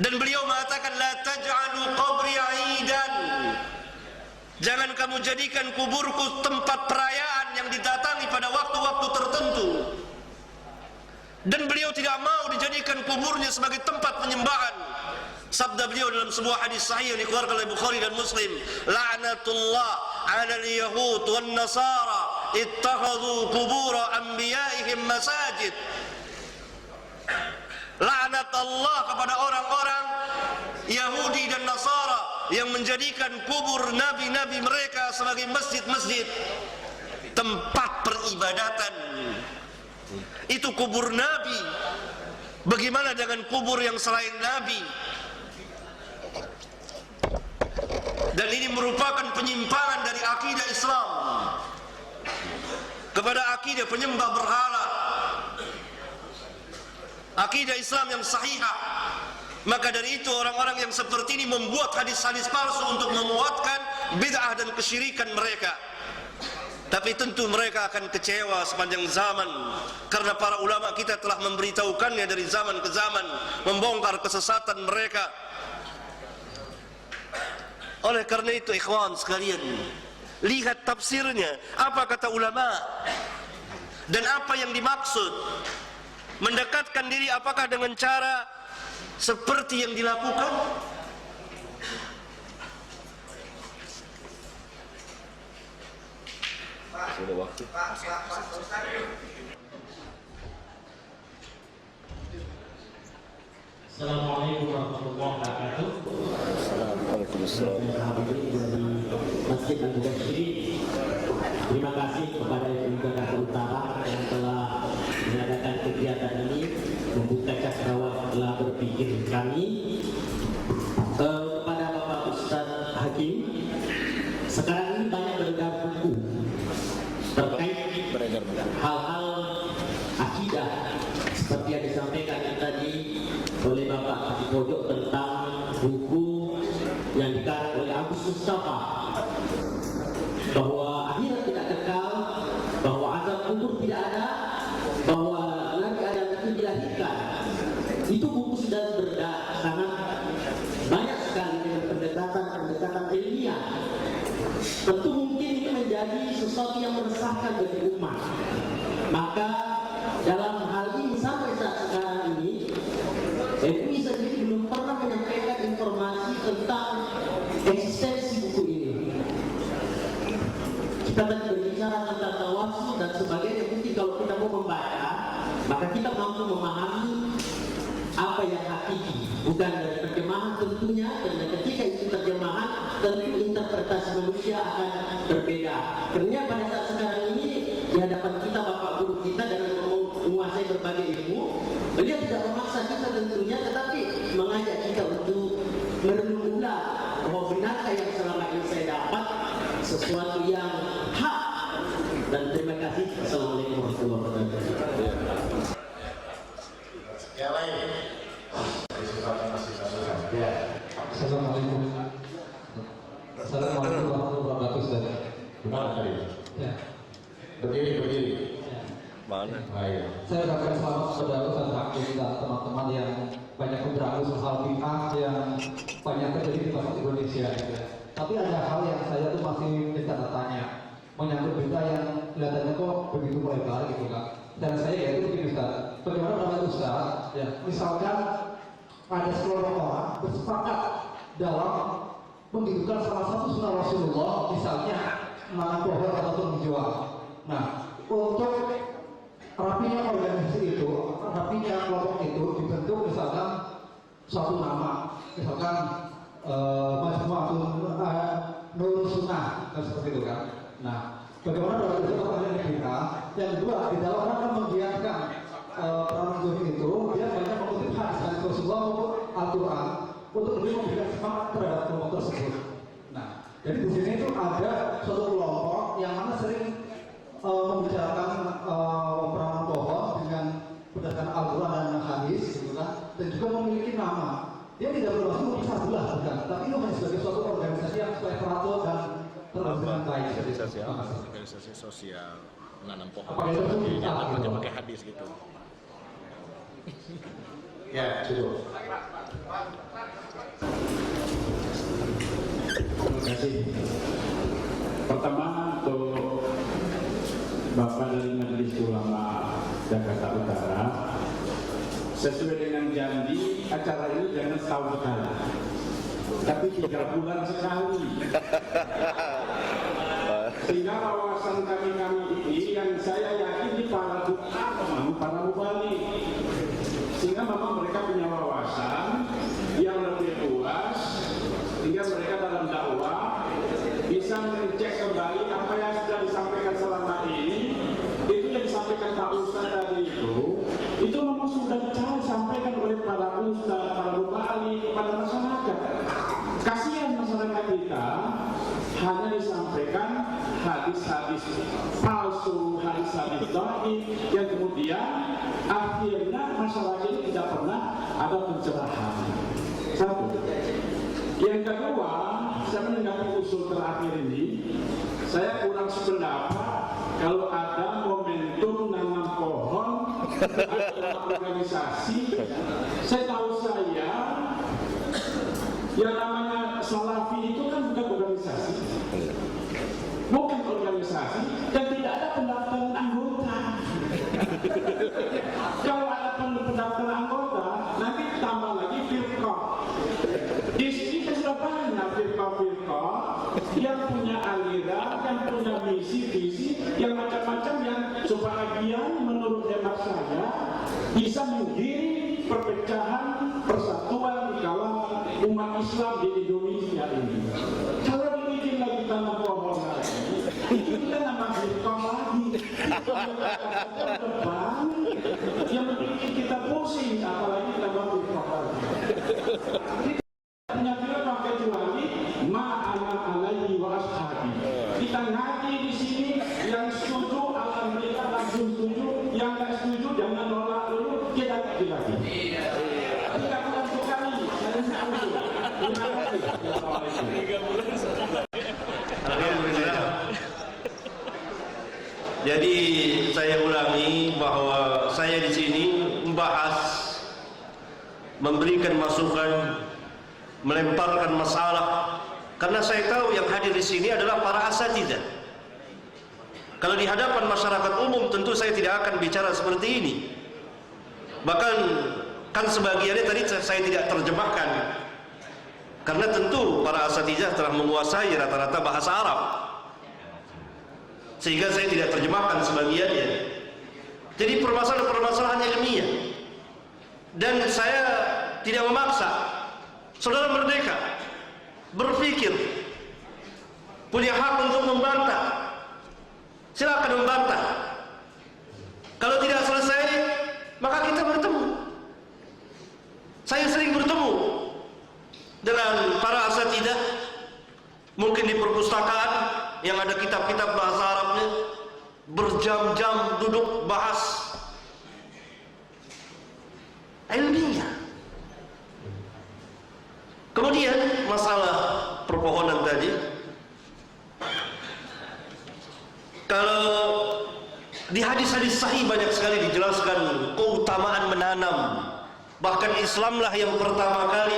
dan beliau mengatakan la taj'alu qabri 'aidan. Jangan kamu jadikan kuburku tempat perayaan yang didatangi pada waktu-waktu tertentu. Dan beliau tidak mau dijadikan kuburnya sebagai tempat penyembahan. Sabda beliau dalam sebuah hadis sahih yang dikeluarkan oleh Bukhari dan Muslim, la'natullah 'alal yahud wan nasara ittakhadhu qubur anbiya'ihim masajid. Laknat Allah kepada orang-orang Yahudi dan Nasara yang menjadikan kubur nabi-nabi mereka sebagai masjid-masjid, tempat peribadatan. Itu kubur Nabi. Bagaimana dengan kubur yang selain Nabi? Dan ini merupakan penyimpangan dari akidah Islam kepada akidah penyembah berhala, akidah Islam yang sahihah. Maka dari itu orang-orang yang seperti ini membuat hadis-hadis palsu untuk memuatkan bid'ah dan kesyirikan mereka. Tapi tentu mereka akan kecewa sepanjang zaman, karena para ulama kita telah memberitahukannya dari zaman ke zaman, membongkar kesesatan mereka. Oleh karena itu ikhwan sekalian, lihat tafsirnya, apa kata ulama dan apa yang dimaksud. Mendekatkan diri apakah dengan cara seperti yang dilakukan? Sudah waktu. Assalamualaikum warahmatullahi wabarakatuh. Waalaikumsalam. Masjid Al-Mubasyiri, terima kasih kepada MUI Jakarta Utara yang telah mengadakan kegiatan ini, membuka cakrawala telah berpikir kami. Kepada Bapak Ustaz Hakim, sekarang ini banyak beredar buku terkait hal-hal akidah seperti yang disampaikan tadi oleh Bapak di pojok tentang buku yang dikarang oleh Agus Mustafa, bahwa akhirat tidak kekal, bahwa azab kubur tidak ada, bahwa Nabi Adam itu dilahirkan. Itu buku sudah beredar sangat banyak sekali dengan pendekatan ilmiah. Tentu mungkin ini menjadi sesuatu yang meresahkan bagi umat. Maka dalam hal ini sampai saat sekarang ini MUI sendiri belum pernah menyampaikan informasi tentang eksistensi buku ini. Kita tadi berbicara tentang tawasul dan sebagainya. Mungkin kalau kita mau membaca, maka kita mampu memahami apa yang hakiki, bukan dari terjemahan tentunya. Dan ketika itu terjemahan, tentu interpretasi manusia akan berbeda. Karena pada saat sekarang ini di hadapan kita Bapak Guru kita dengan menguasai berbagai ilmu, beliau tidak memaksa kita tentunya, tetapi mengajak kita untuk merenung ulang bahwa benarkah yang selama ini saya dapat sesuatu yang hak. Dan terima kasih. Assalamualaikum warahmatullahi wabarakatuh. Yang lain. Assalamualaikum warahmatullahi wabarakatuh. Gimana tadi? Ya. Berdiri. Mana? Saya ucapkan selamat kepada Ustaz Hakim dan teman-teman yang banyak bergerak soal bid'ah yang banyak terjadi di masyarakat Indonesia. Gitu ya. Tapi ada hal yang saya tuh masih tanda tanya menyangkut berita yang kelihatannya kok begitu melebar gitu kan. Dan saya yaitu begini Ustaz, bagaimana pendapat Ustaz? Ya, misalkan ada sekelompok orang bersepakat dalam menghidupkan salah satu sunnah Rasulullah, misalnya menanam pohon ataupun menjual. Nah, untuk rapinya organisasi itu, rapinya kelompok itu dibentuk misalkan suatu nama, misalkan Majmu'atun Nur Sunnah, seperti itu kan. Nah, bagaimana dalam itu pertanyaan kita? Yang kedua, di dalam rangka menggiatkan orang Zuhri itu, dia banyak mengutip hadis dari Rasulullah maupun Al-Quran untuk lebih memberikan semangat terhadap kelompok tersebut. Nah, jadi di sini itu ada suatu kelompok yang mana sering membicarakan penanaman pohon dengan berdasarkan Al-Quran dan hadis, gitu kan, dan juga memiliki nama. Dia tidak bermaksud memecah belah, bukan, tapi itu hanya sebagai suatu organisasi yang sesuai teratur dan terlalu dengan baik. Organisasi sosial menanam pohon. Apakah itu Dia pakai hadis gitu. Ya, cukup. Terima kasih. Pertama untuk Bapak dari Majelis Ulama Jakarta Utara, sesuai dengan janji acara ini jangan setahun sekali, tapi 3 bulan sekali. Sehingga wawasan kami ini yang saya yakin di para duta, para mubalik, sehingga memang mereka punya wawasan yang lebih luas, sehingga mereka dalam dakwah bisa mengecek kembali apa yang sudah disampaikan selama ini. Itu yang disampaikan Pak Ustaz tadi itu memang sudah disampaikan oleh para ustaz, para mubalik kepada masyarakat. Kasihan masyarakat kita hanya disampaikan hadis-hadis palsu, hadis-hadis dhaif yang kemudian akhirnya masyarakat ini tidak pernah ada pencerahan. Satu. Yang kedua, saya menanggapi usul terakhir ini, saya kurang sependapat kalau ada momentum nanam pohon atau organisasi. Setahu saya, yang namanya Salafi itu kan bukan organisasi, bukan organisasi, dan tidak ada pendaftaran anggota. Kalau ada pendaftaran anggota, nanti tambah lagi firqah. Di sini kan sudah banyak firqah-firqah yang punya aliran, yang punya misi-visi, yang macam-macam, yang sebagian menurut hemat saya bisa menggiring perpecahan, persatuan di kalangan umat Islam di Indonesia ini. Kalau dibikin lagi tanam pohon lagi, itu kita nambah firqah lagi. Yang bikin kita pusing, apalagi tambah firqah lagi. Punya firqah kecuali ma'ana alaihi wa ashabi. Kita ngaji di sini, yang setuju alhamdulillah langsung setuju, yang nggak setuju jangan nolak dulu, kita ngaji lagi. 3 bulan sekali, saya setuju. Terima kasih. 3 bulan sekali. Alhamdulillah. Jadi saya ulangi bahwa saya di sini membahas, memberikan masukan, melemparkan masalah, karena saya tahu yang hadir di sini adalah para asatidzah. Kalau di hadapan masyarakat umum tentu saya tidak akan bicara seperti ini. Bahkan kan sebagiannya tadi saya tidak terjemahkan, karena tentu para asatidzah telah menguasai rata-rata bahasa Arab, sehingga saya tidak terjemahkan sebagiannya. Jadi permasalahan-permasalahan ilmiah, dan saya tidak memaksa. Saudara merdeka berpikir, punya hak untuk membantah, silakan membantah. Kalau tidak selesai, maka kita bertemu. Saya sering bertemu dengan para asatidzah, mungkin di perpustakaan yang ada kitab-kitab bahasa Arabnya, berjam-jam duduk bahas ilmiah. Kemudian masalah perpohonan tadi, Kalau di hadis-hadis sahih banyak sekali dijelaskan keutamaan menanam. Bahkan Islamlah yang pertama kali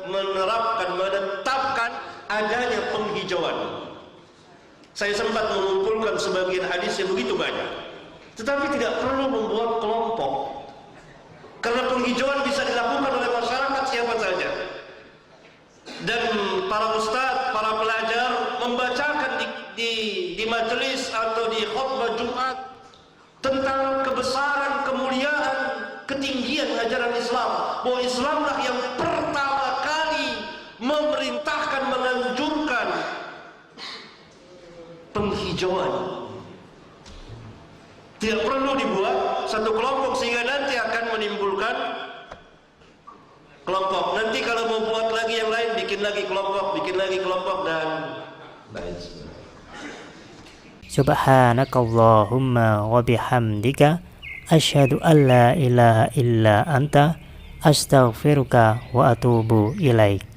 menetapkan adanya penghijauan. Saya sempat mengumpulkan sebagian hadis yang begitu banyak, tetapi tidak perlu membuat kelompok, karena penghijauan bisa dilakukan oleh masyarakat siapa saja. Dan para ustadz, para pelajar membacakan di majelis atau di khutbah Jumat tentang kebesaran, kemuliaan, ketinggian ajaran Islam, bahwa Islamlah yang pertama kali memerintahkan, menganjurkan penghijauan. Tidak perlu dibuat satu kelompok sehingga nanti akan menimbulkan kelompok. Nanti kalau mau buat lagi yang lain, bikin lagi kelompok dan lain sebagainya. Subhanakallahumma wa bihamdika asyhadu an la ilaha illa anta astaghfiruka wa atubu ilaik.